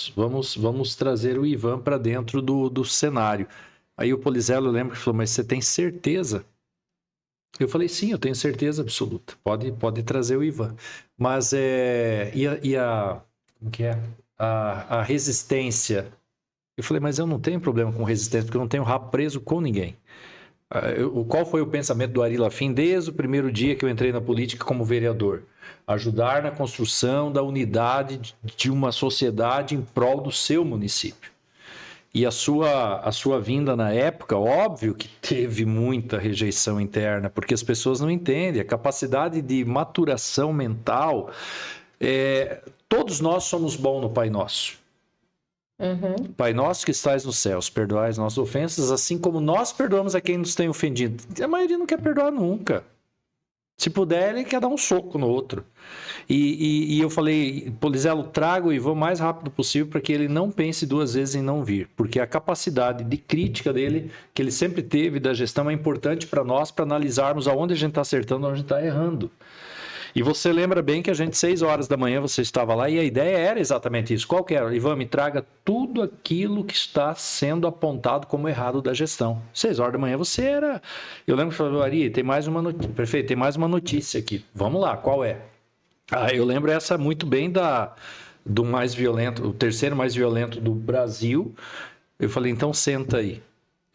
vamos trazer o Ivan para dentro do cenário. Aí o Polizelo, eu lembro que falou, mas você tem certeza? Eu falei, sim, eu tenho certeza absoluta. Pode trazer o Ivan. Mas a resistência? Eu falei, mas eu não tenho problema com resistência, porque eu não tenho rabo preso com ninguém. Qual foi o pensamento do Ari Lafim desde o primeiro dia que eu entrei na política como vereador? Ajudar na construção da unidade de uma sociedade em prol do seu município. E a sua vinda na época, óbvio que teve muita rejeição interna, porque as pessoas não entendem a capacidade de maturação mental. Todos nós somos bons no Pai Nosso. Pai Nosso que estais nos céus, perdoai as nossas ofensas, assim como nós perdoamos a quem nos tem ofendido. A maioria não quer perdoar nunca. Se puder, ele quer dar um soco no outro. E eu falei, Polizelo, traga o Ivan o mais rápido possível para que ele não pense 2 vezes em não vir. Porque a capacidade de crítica dele, que ele sempre teve da gestão, é importante para nós, para analisarmos aonde a gente está acertando e onde a gente está errando. E você lembra bem que a gente, 6 horas da manhã, você estava lá e a ideia era exatamente isso. Qual que era? Ivan, me traga tudo aquilo que está sendo apontado como errado da gestão. 6 horas da manhã você era... Eu lembro que falou, Ari, tem mais uma notícia. Perfeito, tem mais uma notícia aqui. Vamos lá, qual é? Eu lembro essa muito bem do mais violento, o terceiro mais violento do Brasil. Eu falei, então senta aí.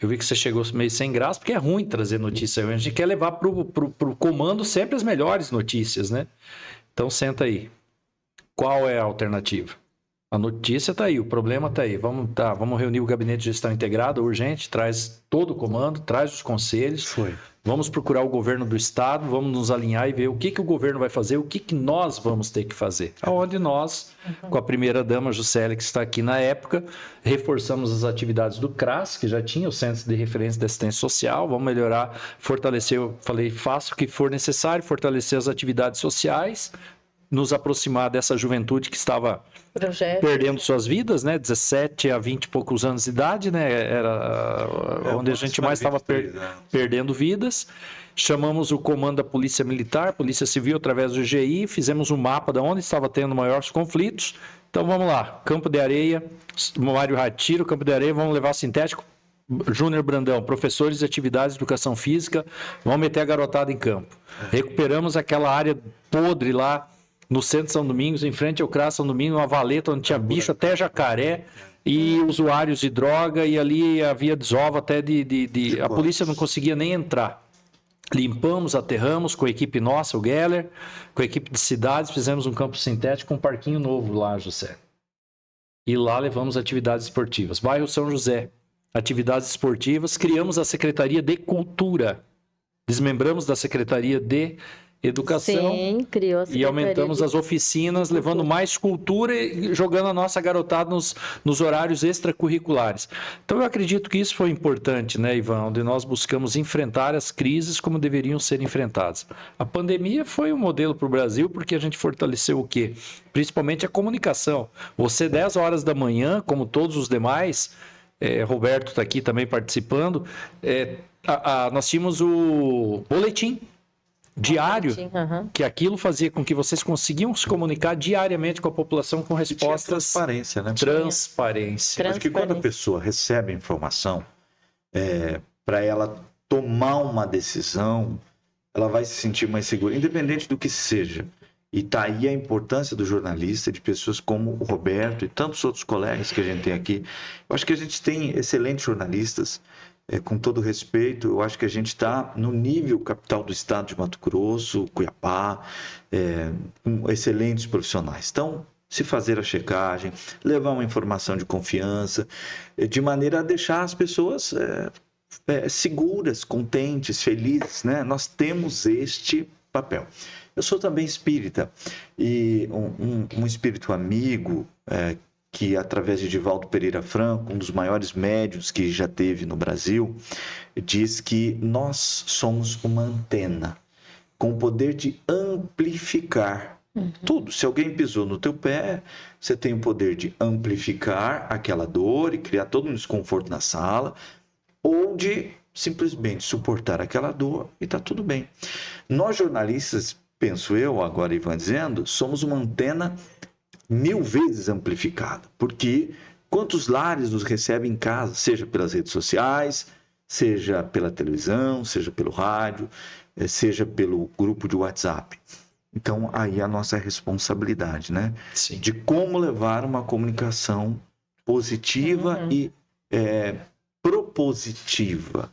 Eu vi que você chegou meio sem graça, porque é ruim trazer notícia. A gente quer levar pro comando sempre as melhores notícias, né? Então, senta aí. Qual é a alternativa? A notícia está aí, o problema está aí. Vamos reunir o gabinete de gestão integrado, urgente, traz todo o comando, traz os conselhos. Vamos procurar o governo do estado, vamos nos alinhar e ver o que o governo vai fazer, o que nós vamos ter que fazer. Onde nós, com a primeira-dama, Juscelia, que está aqui na época, reforçamos as atividades do CRAS, que já tinha o Centro de Referência de Assistência Social, vamos melhorar, fortalecer, eu falei, faça o que for necessário, fortalecer as atividades sociais, nos aproximar dessa juventude que estava perdendo suas vidas, né? 17 a 20 e poucos anos de idade, né? Era onde a gente mais estava perdendo vidas. Chamamos o comando da Polícia Militar, Polícia Civil, através do GI, fizemos um mapa de onde estava tendo maiores conflitos. Então vamos lá, Campo de Areia, Mário Ratiro, Campo de Areia, vamos levar sintético. Júnior Brandão, professores de atividades de educação física, vamos meter a garotada em campo. Recuperamos aquela área podre lá, no centro de São Domingos, em frente ao CRAS São Domingos, uma valeta onde tinha bicho até jacaré e usuários de droga, e ali havia desova até a polícia não conseguia nem entrar. Limpamos, aterramos com a equipe nossa, o Geller, com a equipe de cidades, fizemos um campo sintético, um parquinho novo lá, José. E lá levamos atividades esportivas. Bairro São José, atividades esportivas, criamos a Secretaria de Cultura, desmembramos da Secretaria de Educação. Sim, criou a E aumentamos as oficinas, levando mais cultura e jogando a nossa garotada nos horários extracurriculares. Então, eu acredito que isso foi importante, né, Ivan? Onde nós buscamos enfrentar as crises como deveriam ser enfrentadas. A pandemia foi um modelo para o Brasil, porque a gente fortaleceu o quê? Principalmente a comunicação. Você, 10 horas da manhã, como todos os demais, Roberto está aqui também participando, nós tínhamos o boletim diário, que aquilo fazia com que vocês conseguiam se comunicar diariamente com a população com respostas... Transparência, né? Transparência. Acho que quando a pessoa recebe a informação, para ela tomar uma decisão, ela vai se sentir mais segura, independente do que seja. E está aí a importância do jornalista, de pessoas como o Roberto e tantos outros colegas que a gente tem aqui. Eu acho que a gente tem excelentes jornalistas. Com todo respeito, eu acho que a gente está no nível capital do estado de Mato Grosso, Cuiabá, com excelentes profissionais. Então, se fazer a checagem, levar uma informação de confiança, de maneira a deixar as pessoas seguras, contentes, felizes, né? Nós temos este papel. Eu sou também espírita, e um espírito amigo, que através de Divaldo Pereira Franco, um dos maiores médiuns que já teve no Brasil, diz que nós somos uma antena com o poder de amplificar tudo. Se alguém pisou no teu pé, você tem o poder de amplificar aquela dor e criar todo um desconforto na sala, ou de simplesmente suportar aquela dor e está tudo bem. Nós jornalistas, penso eu, agora Ivan dizendo, somos uma antena 1000 vezes amplificada, porque quantos lares nos recebem em casa, seja pelas redes sociais, seja pela televisão, seja pelo rádio, seja pelo grupo de WhatsApp. Então, aí a nossa responsabilidade, né? Sim. De como levar uma comunicação positiva e propositiva.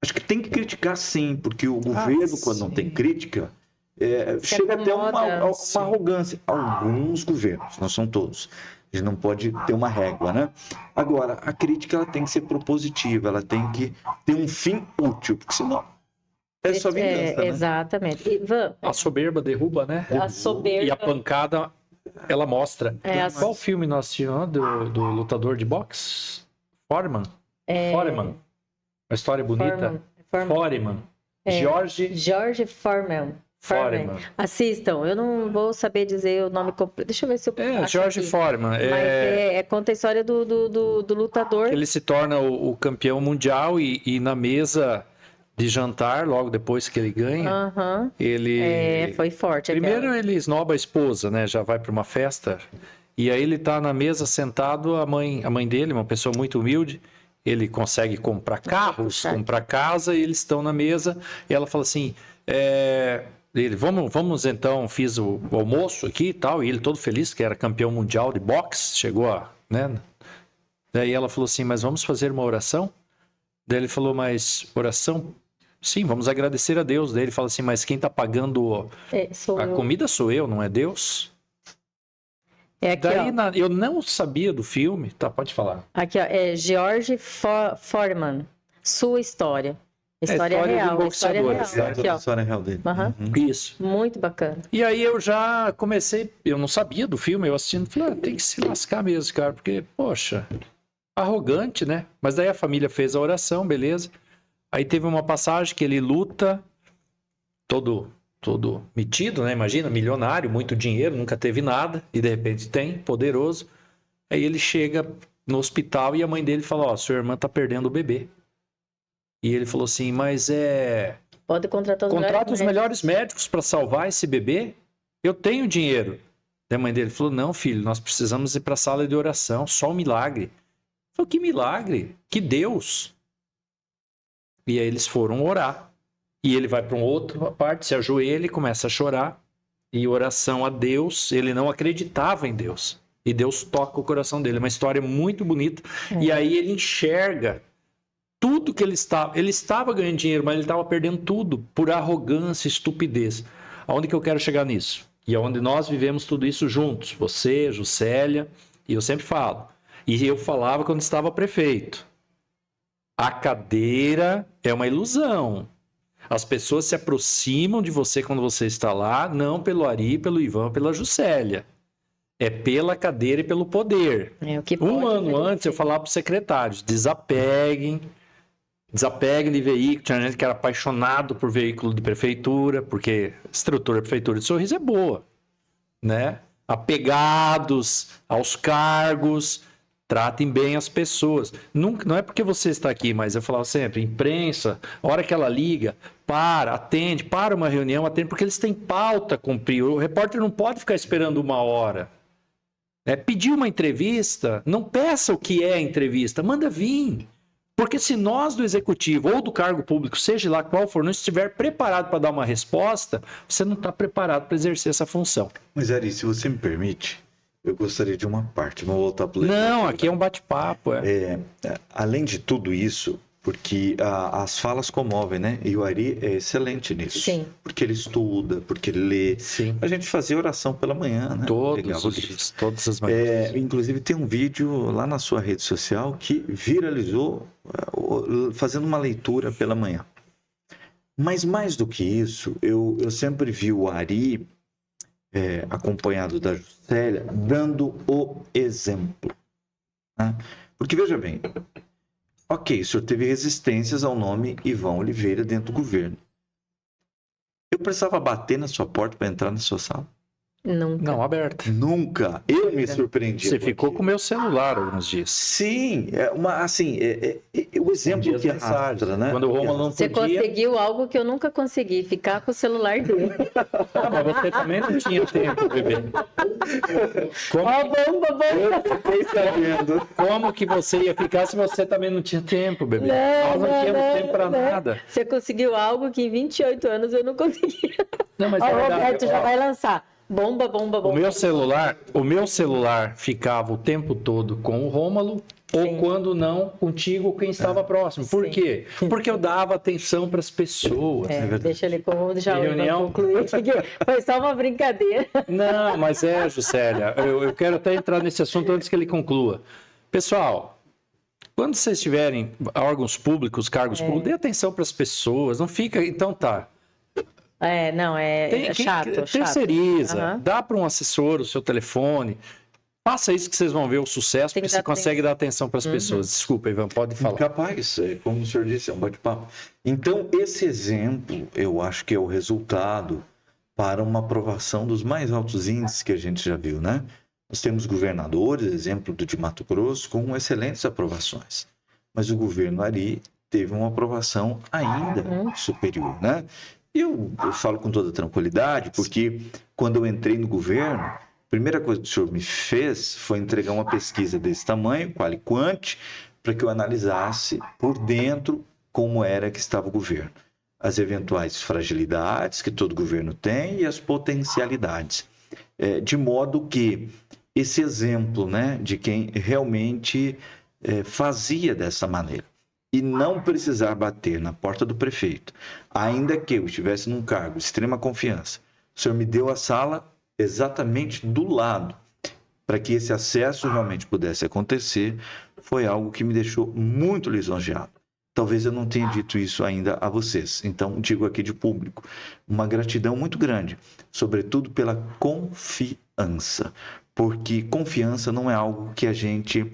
Acho que tem que criticar, sim, porque o governo, quando não tem crítica, chega até uma arrogância. Alguns governos, não são todos. A gente não pode ter uma régua, né? Agora, a crítica ela tem que ser propositiva, ela tem que ter um fim útil, porque senão é só vingança, né? Exatamente. Ivan, a soberba derruba, né? A soberba... E a pancada, ela mostra. Qual filme nós assistimos do lutador de boxe? Foreman? Uma história bonita. Foreman. George Foreman. Assistam, eu não vou saber dizer o nome completo. Deixa eu ver se eu George Foreman. Mas conta a história do lutador. Ele se torna o campeão mundial e na mesa de jantar, logo depois que ele ganha, ele... foi forte. Primeiro ele esnoba a esposa, né? Já vai para uma festa. E aí ele tá na mesa sentado, a mãe dele, uma pessoa muito humilde, ele consegue comprar carros, comprar casa, e eles estão na mesa, e ela fala assim... Ele, vamos então, fiz o almoço aqui e tal, e ele todo feliz, que era campeão mundial de boxe, chegou a, né? Daí ela falou assim, mas vamos fazer uma oração? Daí ele falou, mas oração? Sim, vamos agradecer a Deus. Daí ele fala assim, mas quem está pagando a comida sou eu, não é Deus? É aqui, Daí ó. eu não sabia do filme, tá? Pode falar. Aqui, ó. É George Foreman. Sua história. História história real. do História boxeador, real. exato. Aqui, A ó. história real dele. Aham. Isso. Muito bacana. E aí eu já comecei, eu não sabia do filme, eu assistindo, falei, tem que se lascar mesmo, cara, porque, poxa, arrogante, né? Mas daí a família fez a oração, beleza. Aí teve uma passagem que ele luta, todo metido, né? Imagina, milionário, muito dinheiro, nunca teve nada, e de repente tem, poderoso. Aí ele chega no hospital e a mãe dele fala, sua irmã tá perdendo o bebê. E ele falou assim, mas Pode contratar contrata os melhores médicos para salvar esse bebê. Eu tenho dinheiro. E a mãe dele falou, não, filho, nós precisamos ir para a sala de oração, só um milagre. Ele falou, que milagre? Que Deus? E aí eles foram orar. E ele vai para uma outra parte, se ajoelha e começa a chorar. E oração a Deus, ele não acreditava em Deus. E Deus toca o coração dele. É uma história muito bonita. E aí ele enxerga tudo que ele estava ganhando dinheiro, mas ele estava perdendo tudo por arrogância, estupidez. Aonde que eu quero chegar nisso? E aonde nós vivemos tudo isso juntos, você, Juscelia, e eu sempre falo. E eu falava quando estava prefeito. A cadeira é uma ilusão. As pessoas se aproximam de você quando você está lá, não pelo Ari, pelo Ivan, pela Juscelia. É pela cadeira e pelo poder. Um ano antes eu falava para os secretários, desapeguem de veículo. Tinha gente que era apaixonado por veículo de prefeitura, porque a estrutura da prefeitura de Sorriso é boa, né? Apegados aos cargos, tratem bem as pessoas. Não é porque você está aqui, mas eu falava sempre, imprensa, a hora que ela liga, atende, para uma reunião, atende, porque eles têm pauta a cumprir. O repórter não pode ficar esperando uma hora. Pedir uma entrevista, não peça o que é a entrevista, manda vir. Porque se nós do executivo ou do cargo público, seja lá qual for, não estiver preparado para dar uma resposta, você não está preparado para exercer essa função. Mas, Ari, se você me permite, eu gostaria de uma parte. Vamos voltar para o Não, aqui é um bate-papo. Além de tudo isso, porque as falas comovem, né? E o Ari é excelente nisso. Sim. Porque ele estuda, porque ele lê. Sim. A gente fazia oração pela manhã, né? Todos os dias, todas as manhãs. Inclusive tem um vídeo lá na sua rede social que viralizou fazendo uma leitura pela manhã. Mas mais do que isso, eu sempre vi o Ari, acompanhado da Juscelia, dando o exemplo. Né? Porque veja bem, ok, o senhor teve resistências ao nome Ivan Oliveira dentro do governo. Eu precisava bater na sua porta para entrar na sua sala? Nunca. Não, aberta. Nunca. Eu me surpreendi. Você ficou com o meu celular alguns dias. Sim, o exemplo que arrasta, né? Quando o Rômulo não Você podia... conseguiu algo que eu nunca consegui, ficar com o celular dele. Mas você também não tinha tempo, bebê. Como que você ia ficar se você também não tinha tempo, bebê? Nós não tínhamos tempo para nada. Você conseguiu algo que em 28 anos eu não consegui. Não, mas O Roberto já vai lançar. Bomba, bomba, bomba. O meu celular ficava o tempo todo com o Rômulo, ou quando não, contigo, quem estava próximo. Por quê? Porque eu dava atenção para as pessoas. Deixa ele já reunião. concluir. Foi só uma brincadeira. Não, mas Juscelia, eu quero até entrar nesse assunto antes que ele conclua. Pessoal, quando vocês tiverem órgãos públicos, cargos públicos, dê atenção para as pessoas, não fica... Então tá. Chato. Terceiriza, dá para um assessor o seu telefone, faça isso que vocês vão ver o sucesso, porque você consegue dar atenção para as pessoas. Desculpa, Ivan, pode falar. Capaz, como o senhor disse, é um bate-papo. Então, esse exemplo, eu acho que é o resultado para uma aprovação dos mais altos índices que a gente já viu, né? Nós temos governadores, exemplo do de Mato Grosso, com excelentes aprovações. Mas o governo Ari teve uma aprovação ainda superior, né? Eu falo com toda tranquilidade, porque quando eu entrei no governo, a primeira coisa que o senhor me fez foi entregar uma pesquisa desse tamanho, qual e quant, para que eu analisasse por dentro como era que estava o governo. As eventuais fragilidades que todo governo tem e as potencialidades. De modo que esse exemplo, né, de quem realmente fazia dessa maneira, e não precisar bater na porta do prefeito, ainda que eu estivesse num cargo de extrema confiança, o senhor me deu a sala exatamente do lado, para que esse acesso realmente pudesse acontecer, foi algo que me deixou muito lisonjeado. Talvez eu não tenha dito isso ainda a vocês, então digo aqui de público. Uma gratidão muito grande, sobretudo pela confiança, porque confiança não é algo que a gente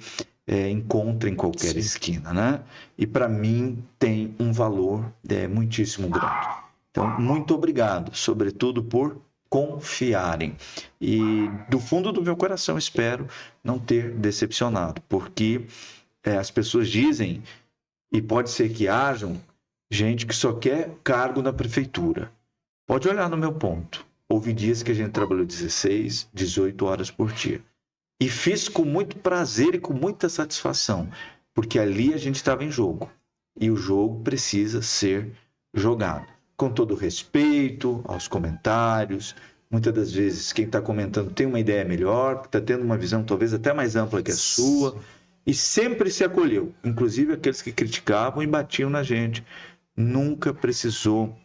encontra em qualquer esquina, né? E para mim tem um valor muitíssimo grande. Então, muito obrigado, sobretudo por confiarem. E do fundo do meu coração espero não ter decepcionado, porque as pessoas dizem, e pode ser que hajam gente que só quer cargo na prefeitura. Pode olhar no meu ponto. Houve dias que a gente trabalhou 16, 18 horas por dia. E fiz com muito prazer e com muita satisfação, porque ali a gente estava em jogo. E o jogo precisa ser jogado. Com todo respeito aos comentários. Muitas das vezes quem está comentando tem uma ideia melhor, está tendo uma visão talvez até mais ampla que a sua. E sempre se acolheu, inclusive aqueles que criticavam e batiam na gente. Nunca precisou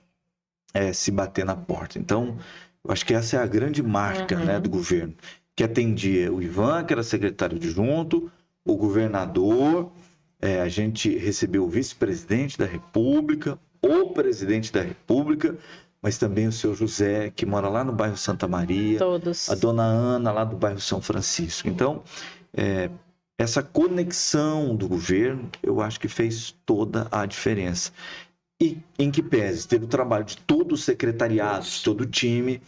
se bater na porta. Então, eu acho que essa é a grande marca, né, do governo, que atendia o Ivan, que era secretário adjunto, o governador, a gente recebeu o vice-presidente da República, o presidente da República, mas também o seu José, que mora lá no bairro Santa Maria, Todos. A dona Ana, lá do bairro São Francisco. Então, essa conexão do governo, eu acho que fez toda a diferença. E em que pese, teve o trabalho de todo o secretariado, de todo o time,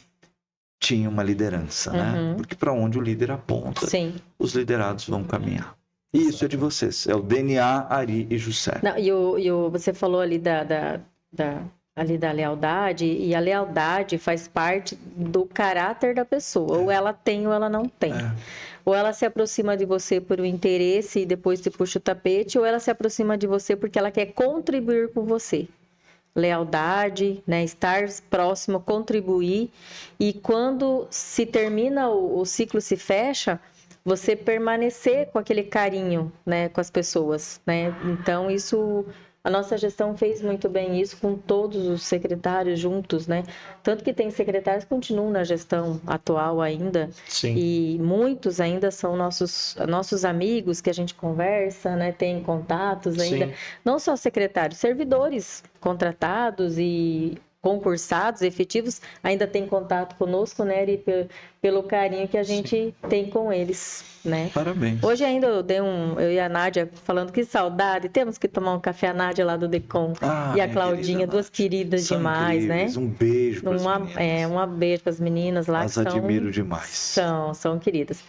tinha uma liderança, né? Porque para onde o líder aponta, Sim. os liderados vão caminhar. E isso é de vocês, é o DNA Ari e José. Não, você falou ali ali da lealdade, e a lealdade faz parte do caráter da pessoa. Ou ela tem ou ela não tem. Ou ela se aproxima de você por um interesse e depois te puxa o tapete, ou ela se aproxima de você porque ela quer contribuir com você. Lealdade, né? Estar próximo, contribuir. E quando se termina, o ciclo se fecha, você permanecer com aquele carinho, né? Com as pessoas, né? Então, a nossa gestão fez muito bem isso com todos os secretários juntos, né? Tanto que tem secretários que continuam na gestão atual ainda. Sim. E muitos ainda são nossos amigos que a gente conversa, né? Tem contatos ainda. Sim. Não só secretários, servidores contratados e concursados, efetivos, ainda tem contato conosco, né? E pelo carinho que a gente tem com eles, né? Parabéns. Hoje ainda eu e a Nádia falando que saudade, temos que tomar um café, a Nádia lá do Decon e a Claudinha, duas queridas demais, incríveis. né? Um beijo para as meninas. Um beijo para as meninas lá. As admiro demais. São queridas.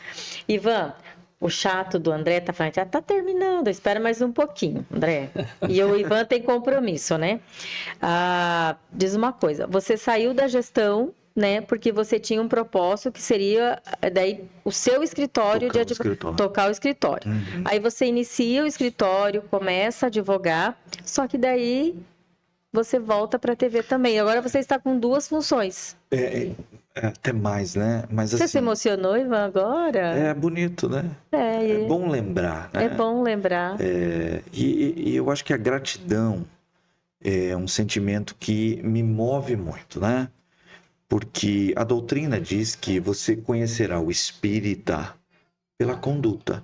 Ivan, o chato do André tá falando, já tá terminando, espera mais um pouquinho, André. E o Ivan tem compromisso, né? Diz uma coisa, você saiu da gestão, né? Porque você tinha um propósito que seria daí o seu escritório tocar o escritório. Aí você inicia o escritório, começa a advogar, só que daí você volta para a TV também. Agora você está com duas funções. Até mais, né? Mas, você assim, se emocionou, Ivan, agora? É bonito, né? É bom lembrar, né? É bom lembrar. E eu acho que a gratidão é um sentimento que me move muito, né? Porque a doutrina diz que você conhecerá o espírita pela conduta.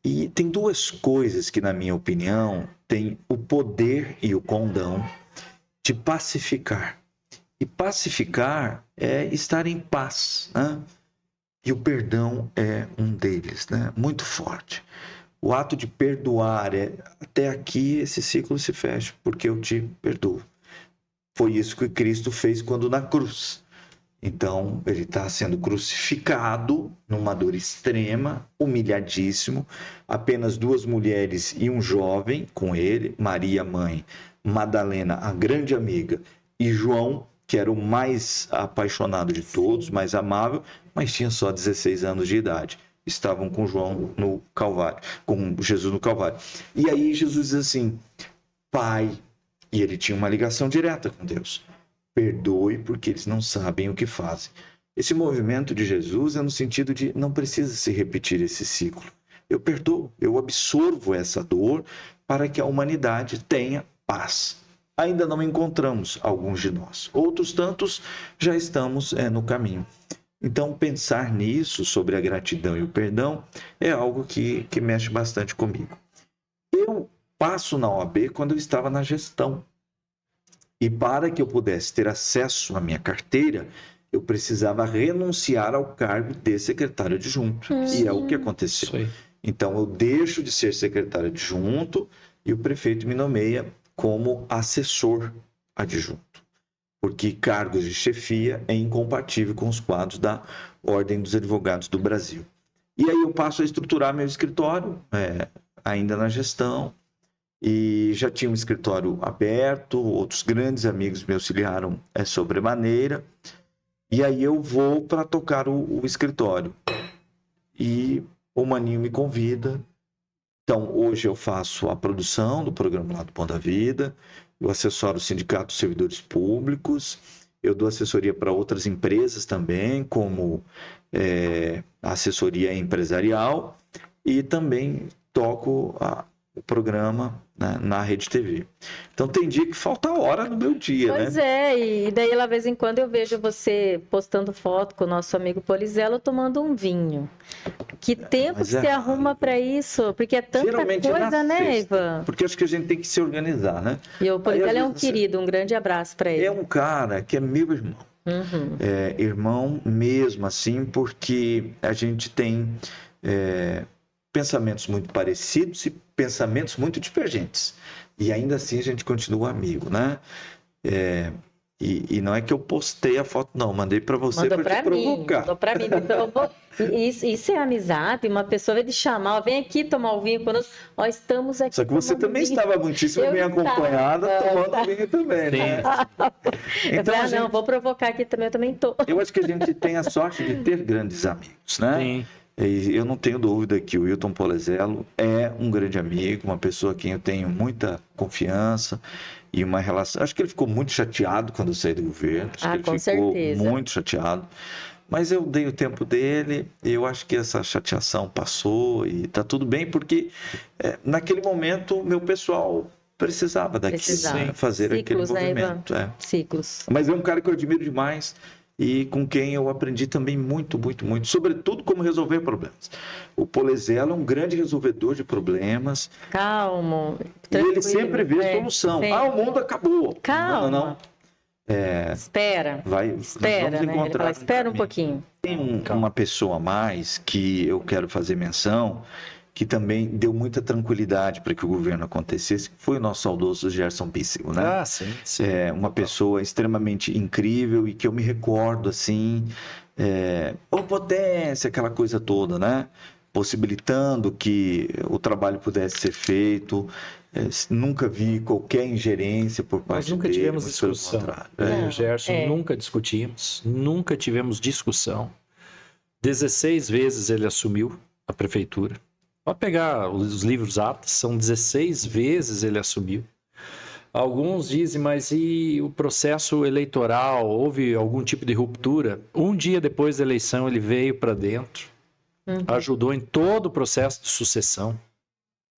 E tem duas coisas que, na minha opinião, têm o poder e o condão de pacificar. E pacificar é estar em paz, né? E o perdão é um deles, né? Muito forte. O ato de perdoar até aqui esse ciclo se fecha, porque eu te perdoo. Foi isso que Cristo fez quando na cruz. Então, ele está sendo crucificado numa dor extrema, humilhadíssimo. Apenas duas mulheres e um jovem com ele, Maria, mãe, Madalena, a grande amiga, e João, que era o mais apaixonado de todos, mais amável, mas tinha só 16 anos de idade. Estavam com João no Calvário, com Jesus no Calvário. E aí Jesus diz assim, Pai, e ele tinha uma ligação direta com Deus, perdoe porque eles não sabem o que fazem. Esse movimento de Jesus é no sentido de não precisa se repetir esse ciclo. Eu perdoo, eu absorvo essa dor para que a humanidade tenha paz. Ainda não encontramos alguns de nós. Outros tantos já estamos no caminho. Então, pensar nisso, sobre a gratidão e o perdão, é algo que mexe bastante comigo. Eu passo na OAB quando eu estava na gestão. E para que eu pudesse ter acesso à minha carteira, eu precisava renunciar ao cargo de secretário adjunto. E é o que aconteceu. Isso aí. Então, eu deixo de ser secretário adjunto e o prefeito me nomeia como assessor adjunto. Porque cargos de chefia é incompatível com os quadros da Ordem dos Advogados do Brasil. E aí eu passo a estruturar meu escritório, ainda na gestão, e já tinha um escritório aberto, outros grandes amigos me auxiliaram sobremaneira, e aí eu vou para tocar o escritório. E o Maninho me convida. Então, hoje eu faço a produção do programa lá do Pão da Vida, eu assessoro o Sindicato dos Servidores Públicos, eu dou assessoria para outras empresas também, como a assessoria empresarial, e também toco o programa, né, na Rede TV. Então, tem dia que falta hora no meu dia, Pois né? e daí, de vez em quando, eu vejo você postando foto com o nosso amigo Polizelo tomando um vinho. Que tempo Mas que você arruma para isso? Porque é tanta Geralmente coisa, na né, sexta, Ivan? porque acho que a gente tem que se organizar, né? E o Polizelo Aí, é às um vezes, querido, um grande abraço para ele. é um cara que é meu irmão. Uhum. Irmão mesmo, assim, porque a gente tem pensamentos muito parecidos e pensamentos muito divergentes. E ainda assim a gente continua amigo, né? E não é que eu postei a foto, não. Mandei para você para te provocar. Mandou para mim. Então, eu vou... Isso é amizade. Uma pessoa vai te chamar, ó, vem aqui tomar o vinho conosco. Ó, estamos aqui. Só que você também vinho. estava muitíssimo bem acompanhada, tomando vinho também, né? Então, eu falei, não, vou provocar aqui também, eu também tô. Eu acho que a gente tem a sorte de ter grandes amigos, né? Sim. E eu não tenho dúvida que o Wilton Polezelo é um grande amigo, uma pessoa a quem eu tenho muita confiança e uma relação. Acho que ele ficou muito chateado quando eu saí do governo. Acho que ele com ficou certeza. muito chateado. Mas eu dei o tempo dele e eu acho que essa chateação passou e tá tudo bem, porque naquele momento meu pessoal precisava daquilo, fazer Ciclos, aquele movimento. Né, Ivan? Ciclos. Mas é um cara que eu admiro demais e com quem eu aprendi também muito, muito, muito, sobretudo como resolver problemas. O Polezelo é um grande resolvedor de problemas. Calmo, e ele sempre vê solução. Sempre. O mundo acabou. Calma. Não. Espera, espera, né? Ele fala, espera um pouquinho. Tem uma pessoa a mais que eu quero fazer menção, que também deu muita tranquilidade para que o governo acontecesse, que foi o nosso saudoso Gerson Píssego, né? Ah, sim. Uma pessoa extremamente incrível e que eu me recordo, assim, potência, aquela coisa toda, né? Possibilitando que o trabalho pudesse ser feito. Nunca vi qualquer ingerência por parte dele. Nós nunca tivemos discussão. O Gerson nunca discutimos, nunca tivemos discussão. 16 vezes ele assumiu a prefeitura. Pode pegar os livros atos, são 16 vezes ele assumiu. Alguns dizem, mas e o processo eleitoral? Houve algum tipo de ruptura? Um dia depois da eleição ele veio para dentro, ajudou em todo o processo de sucessão,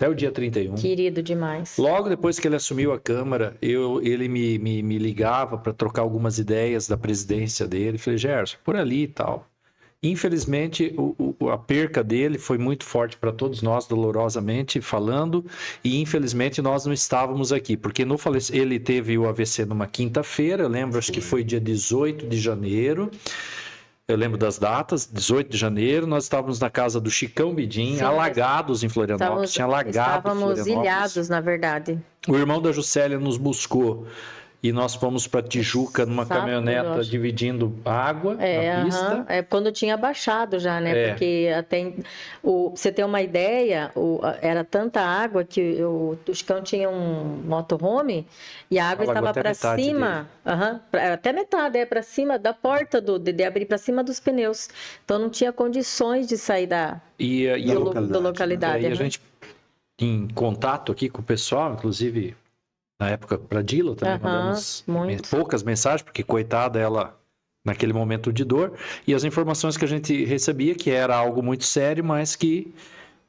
até o dia 31. Querido demais. Logo depois que ele assumiu a Câmara, ele me ligava para trocar algumas ideias da presidência dele. Falei, Gerson, por ali e tal. Infelizmente, a perca dele foi muito forte para todos nós, dolorosamente falando, e infelizmente nós não estávamos aqui, porque ele teve o AVC numa quinta-feira, eu lembro, acho que foi dia 18 de janeiro, eu lembro das datas, 18 de janeiro, nós estávamos na casa do Chicão Bidim, alagados em Florianópolis, tinha alagado Estávamos ilhados, na verdade. O irmão da Juscelia nos buscou. E nós fomos para Tijuca numa caminhoneta dividindo água na pista. Quando tinha baixado já, né? Porque até você ter uma ideia, era tanta água que o Chicão tinha um motorhome e a água estava para cima, até metade, para cima da porta de abrir para cima dos pneus. Então não tinha condições de sair da localidade. E a gente, em contato aqui com o pessoal, inclusive... Na época, para Dila também mandamos poucas mensagens, porque coitada ela naquele momento de dor. E as informações que a gente recebia, que era algo muito sério, mas que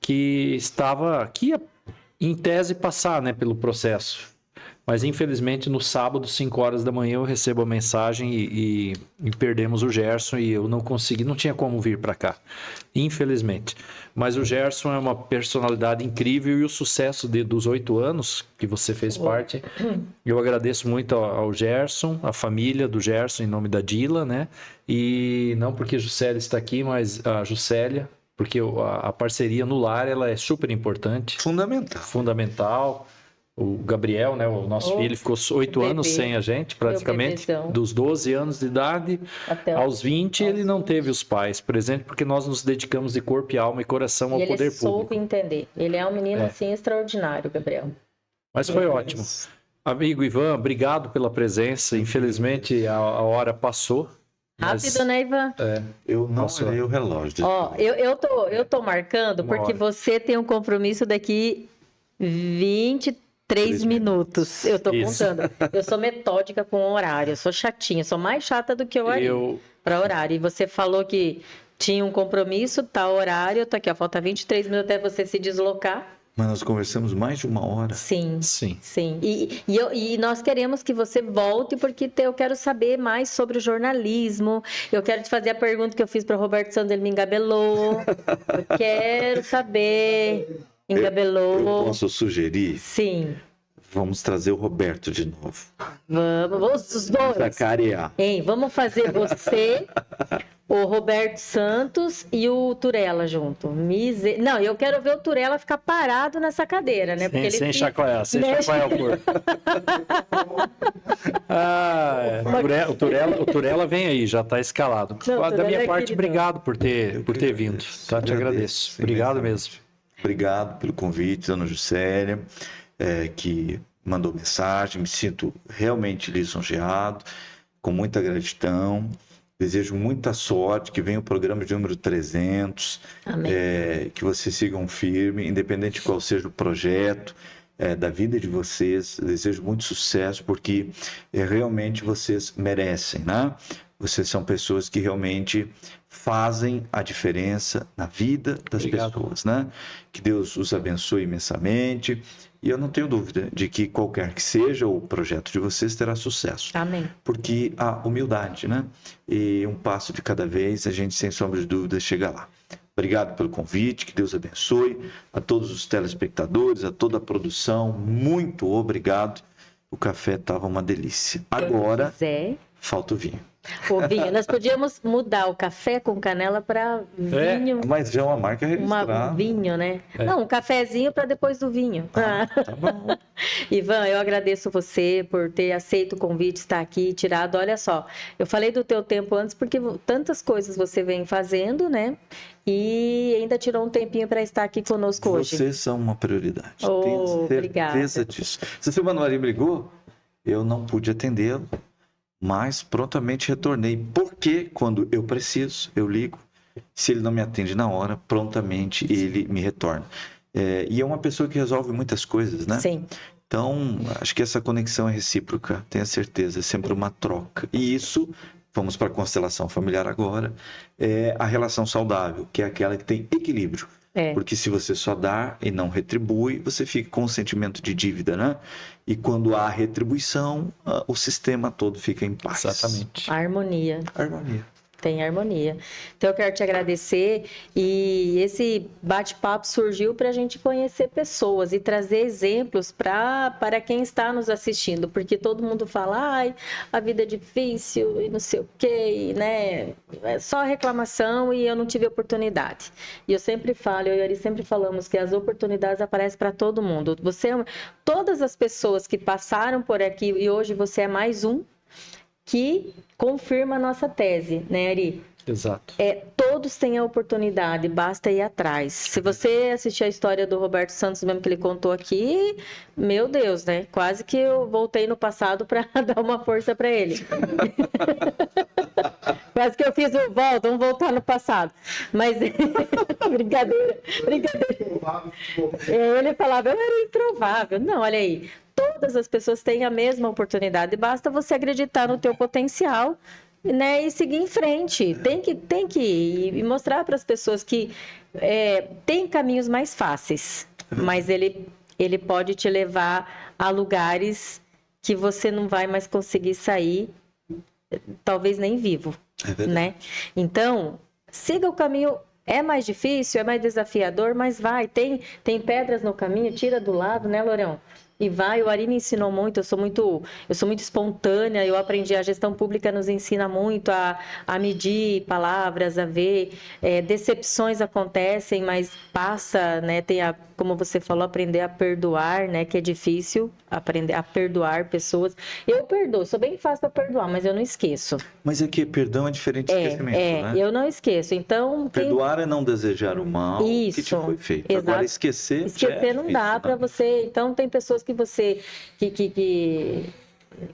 ia em tese passar, né, pelo processo. Mas infelizmente no sábado, 5 horas da manhã, eu recebo a mensagem e perdemos o Gerson e eu não consegui, não tinha como vir para cá, infelizmente. Mas o Gerson é uma personalidade incrível e o sucesso dos 8 anos que você fez parte, eu agradeço muito ao Gerson, à família do Gerson, em nome da Dila, né? E não porque a Juscelia está aqui, mas a Juscelia, porque a parceria no lar, ela é super importante. Fundamental. O Gabriel, né, o nosso filho, ficou 8 anos sem a gente, praticamente. Dos 12 anos de idade aos 20, ele não teve os pais, por exemplo, porque nós nos dedicamos de corpo e alma e coração ao poder público. Ele soube entender. Ele é um menino, assim, extraordinário, Gabriel. Mas foi ótimo. Amigo Ivan, obrigado pela presença. Infelizmente, a hora passou. Rápido, né, Ivan? Eu não olhei o relógio. Ó, eu tô marcando porque você tem um compromisso daqui 23 minutos. Eu tô contando. Eu sou metódica com horário, eu sou chatinha, sou mais chata do que o horário. Para horário. E você falou que tinha um compromisso, tá horário, eu tô aqui, ó, falta 23 minutos até você se deslocar. Mas nós conversamos mais de 1 hora. Sim. E nós queremos que você volte, porque eu quero saber mais sobre o jornalismo. Eu quero te fazer a pergunta que eu fiz para o Roberto Santos, ele me engabelou. Eu quero saber. Engabelou. Eu posso sugerir? Sim. Vamos trazer o Roberto de novo. Vamos, os dois. Sacarear. Hein, vamos fazer você, o Roberto Santos e o Turella junto. Não, eu quero ver o Turella ficar parado nessa cadeira, né? Porque sem chacoalhar o corpo. O Turella vem aí, já está escalado. Não, da minha parte, obrigado por ter vindo. Tá? Te agradeço. Obrigado mesmo. Obrigado pelo convite, dona Juscelia, que mandou mensagem. Me sinto realmente lisonjeado, com muita gratidão. Desejo muita sorte, que venha o programa de número 300. Amém. Que vocês sigam firme, independente de qual seja o projeto da vida de vocês. Desejo muito sucesso, porque realmente vocês merecem, né? Vocês são pessoas que realmente fazem a diferença na vida das pessoas, né? Que Deus os abençoe imensamente. E eu não tenho dúvida de que qualquer que seja o projeto de vocês terá sucesso. Amém. Porque a humildade, né? E um passo de cada vez, a gente, sem sombra de dúvida, chega lá. Obrigado pelo convite, que Deus abençoe a todos os telespectadores, a toda a produção. Muito obrigado. O café estava uma delícia. Agora, falta o vinho. O vinho. Nós podíamos mudar o café com canela para vinho. Mas já é uma marca registrada. Um vinho, né? Não, um cafezinho para depois do vinho. Tá bom. Ivan, eu agradeço você por ter aceito o convite, estar aqui, tirado. Olha só, eu falei do teu tempo antes porque tantas coisas você vem fazendo, né? E ainda tirou um tempinho para estar aqui conosco hoje. Vocês são uma prioridade. Tenho certeza disso. Se o Manoel me ligou, eu não pude atendê-lo. Mas prontamente retornei, porque quando eu preciso, eu ligo. Se ele não me atende na hora, prontamente ele me retorna. E é uma pessoa que resolve muitas coisas, né? Sim. Então, acho que essa conexão é recíproca, tenha certeza, é sempre uma troca. E isso, vamos para a constelação familiar agora, é a relação saudável, que é aquela que tem equilíbrio. Porque se você só dá e não retribui, você fica com um sentimento de dívida, né? E quando há retribuição, o sistema todo fica em paz. Exatamente. Harmonia. Tem harmonia. Então, eu quero te agradecer. E esse bate-papo surgiu para a gente conhecer pessoas e trazer exemplos para quem está nos assistindo. Porque todo mundo fala, ai, a vida é difícil e não sei o quê, né? É só reclamação e eu não tive oportunidade. E eu sempre falo, eu e a Ari sempre falamos que as oportunidades aparecem para todo mundo. Todas as pessoas que passaram por aqui e hoje você é mais um, que confirma a nossa tese, né, Ari? Exato. Todos têm a oportunidade, basta ir atrás. Se você assistir a história do Roberto Santos, mesmo que ele contou aqui, meu Deus, né? Quase que eu voltei no passado para dar uma força para ele. Quase que eu fiz vamos voltar no passado. Mas, brincadeira. Ele falava, eu era improvável. Não, olha aí. Todas as pessoas têm a mesma oportunidade, basta você acreditar no teu potencial, né, e seguir em frente. Tem que ir e mostrar para as pessoas que tem caminhos mais fáceis, mas ele pode te levar a lugares que você não vai mais conseguir sair, talvez nem vivo, né? Então, siga o caminho. É mais difícil, é mais desafiador, mas vai. Tem pedras no caminho, tira do lado, né, Lorão? E vai. O Ari me ensinou muito. Eu sou muito espontânea. Eu aprendi. A gestão pública nos ensina muito a medir palavras, a ver. Decepções acontecem, mas passa, né? Como você falou, aprender a perdoar, né? Que é difícil aprender a perdoar pessoas. Eu perdoo, sou bem fácil para perdoar, mas eu não esqueço. Mas é que perdão é diferente de esquecimento, né? Eu não esqueço. Então, perdoar é não desejar o mal que te foi feito. Exato. Agora, esquecer não dá para você. Então, tem pessoas que você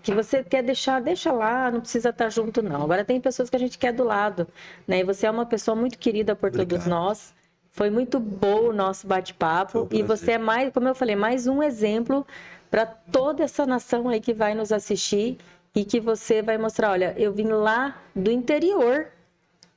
que você quer deixa lá, não precisa estar junto, não. Agora, tem pessoas que a gente quer do lado, né? E você é uma pessoa muito querida por todos nós. Foi muito bom o nosso bate-papo. E você é mais, como eu falei, mais um exemplo para toda essa nação aí que vai nos assistir e que você vai mostrar, olha, eu vim lá do interior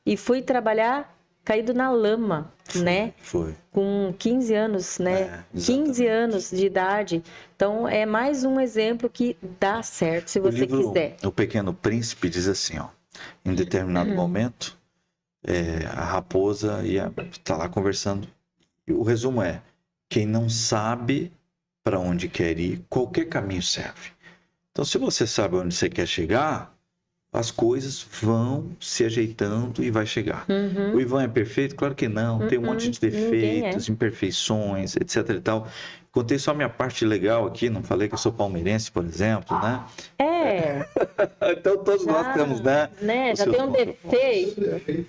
e fui trabalhar caído na lama, né? Foi. Com 15 anos, né? 15 anos de idade. Então, é mais um exemplo que dá certo, se você quiser. O Pequeno Príncipe diz assim, ó, em determinado momento, a raposa está lá conversando. E o resumo é, quem não sabe para onde quer ir, qualquer caminho serve. Então, se você sabe onde você quer chegar, as coisas vão se ajeitando e vai chegar. O Ivan é perfeito? Claro que não. Tem um monte de defeitos, imperfeições, etc e tal. Contei só a minha parte legal aqui, não falei que eu sou palmeirense, por exemplo, né? Então todos nós temos, né? Já tem um defeito.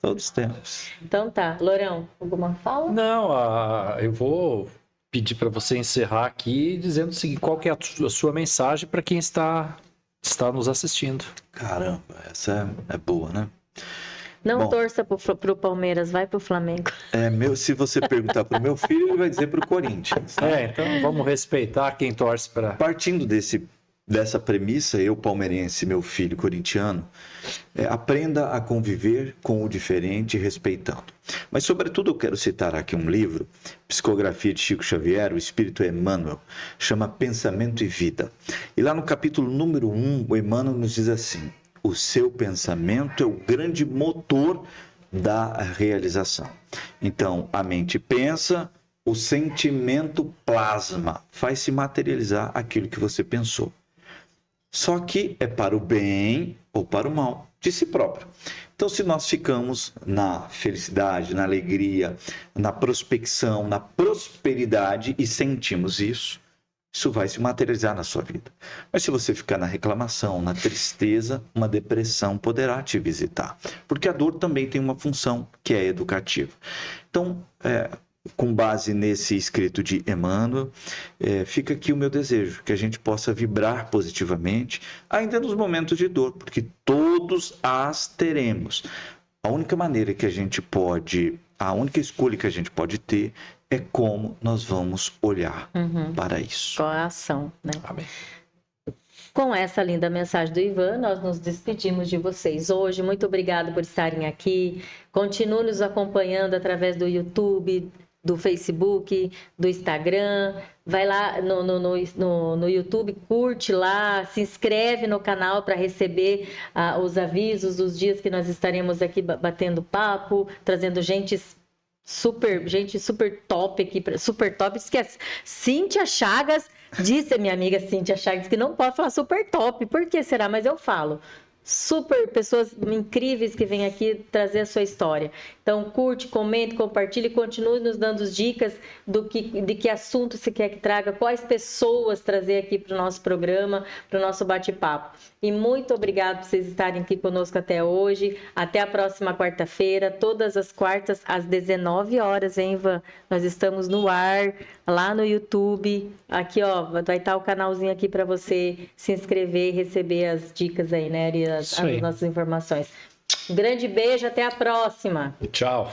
Todos temos. Então tá. Lorão, alguma fala? Não, eu vou pedir para você encerrar aqui dizendo o seguinte, qual que é a sua mensagem para quem está nos assistindo. Caramba, essa é boa, né? Não torça pro Palmeiras, vai pro Flamengo. Se você perguntar pro meu filho, ele vai dizer pro Corinthians. Então vamos respeitar quem torce para... Partindo dessa premissa, eu palmeirense, meu filho corintiano, aprenda a conviver com o diferente respeitando. Mas, sobretudo, eu quero citar aqui um livro, psicografia de Chico Xavier, o Espírito Emmanuel, chama Pensamento e Vida. E lá no capítulo número 1, o Emmanuel nos diz assim, o seu pensamento é o grande motor da realização. Então, a mente pensa, o sentimento plasma, faz se materializar aquilo que você pensou. Só que é para o bem ou para o mal de si próprio. Então, se nós ficamos na felicidade, na alegria, na prospecção, na prosperidade e sentimos isso vai se materializar na sua vida. Mas se você ficar na reclamação, na tristeza, uma depressão poderá te visitar. Porque a dor também tem uma função que é educativa. Então, com base nesse escrito de Emmanuel, fica aqui o meu desejo, que a gente possa vibrar positivamente, ainda nos momentos de dor, porque todos as teremos. A única maneira que a gente pode, a única escolha que a gente pode ter é como nós vamos olhar para isso. Com a ação, né? Amém. Com essa linda mensagem do Ivan, nós nos despedimos de vocês hoje. Muito obrigada por estarem aqui. Continue nos acompanhando através do YouTube, do Facebook, do Instagram. Vai lá no YouTube, curte lá, se inscreve no canal para receber os avisos dos dias que nós estaremos aqui batendo papo, trazendo gente super top aqui, super top. Esquece. Cíntia Chagas disse, minha amiga Cíntia Chagas, que não pode falar super top. Por que será? Mas eu falo. Super pessoas incríveis que vêm aqui trazer a sua história. Então, curte, comente, compartilhe e continue nos dando dicas de que assunto você quer que traga, quais pessoas trazer aqui para o nosso programa, para o nosso bate-papo. E muito obrigado por vocês estarem aqui conosco até hoje. Até a próxima quarta-feira, todas as quartas, às 19 horas, hein, Ivan? Nós estamos no ar, lá no YouTube. Aqui, ó, vai estar o canalzinho aqui para você se inscrever e receber as dicas aí, né, Ari? As nossas informações. Um grande beijo, até a próxima. Tchau.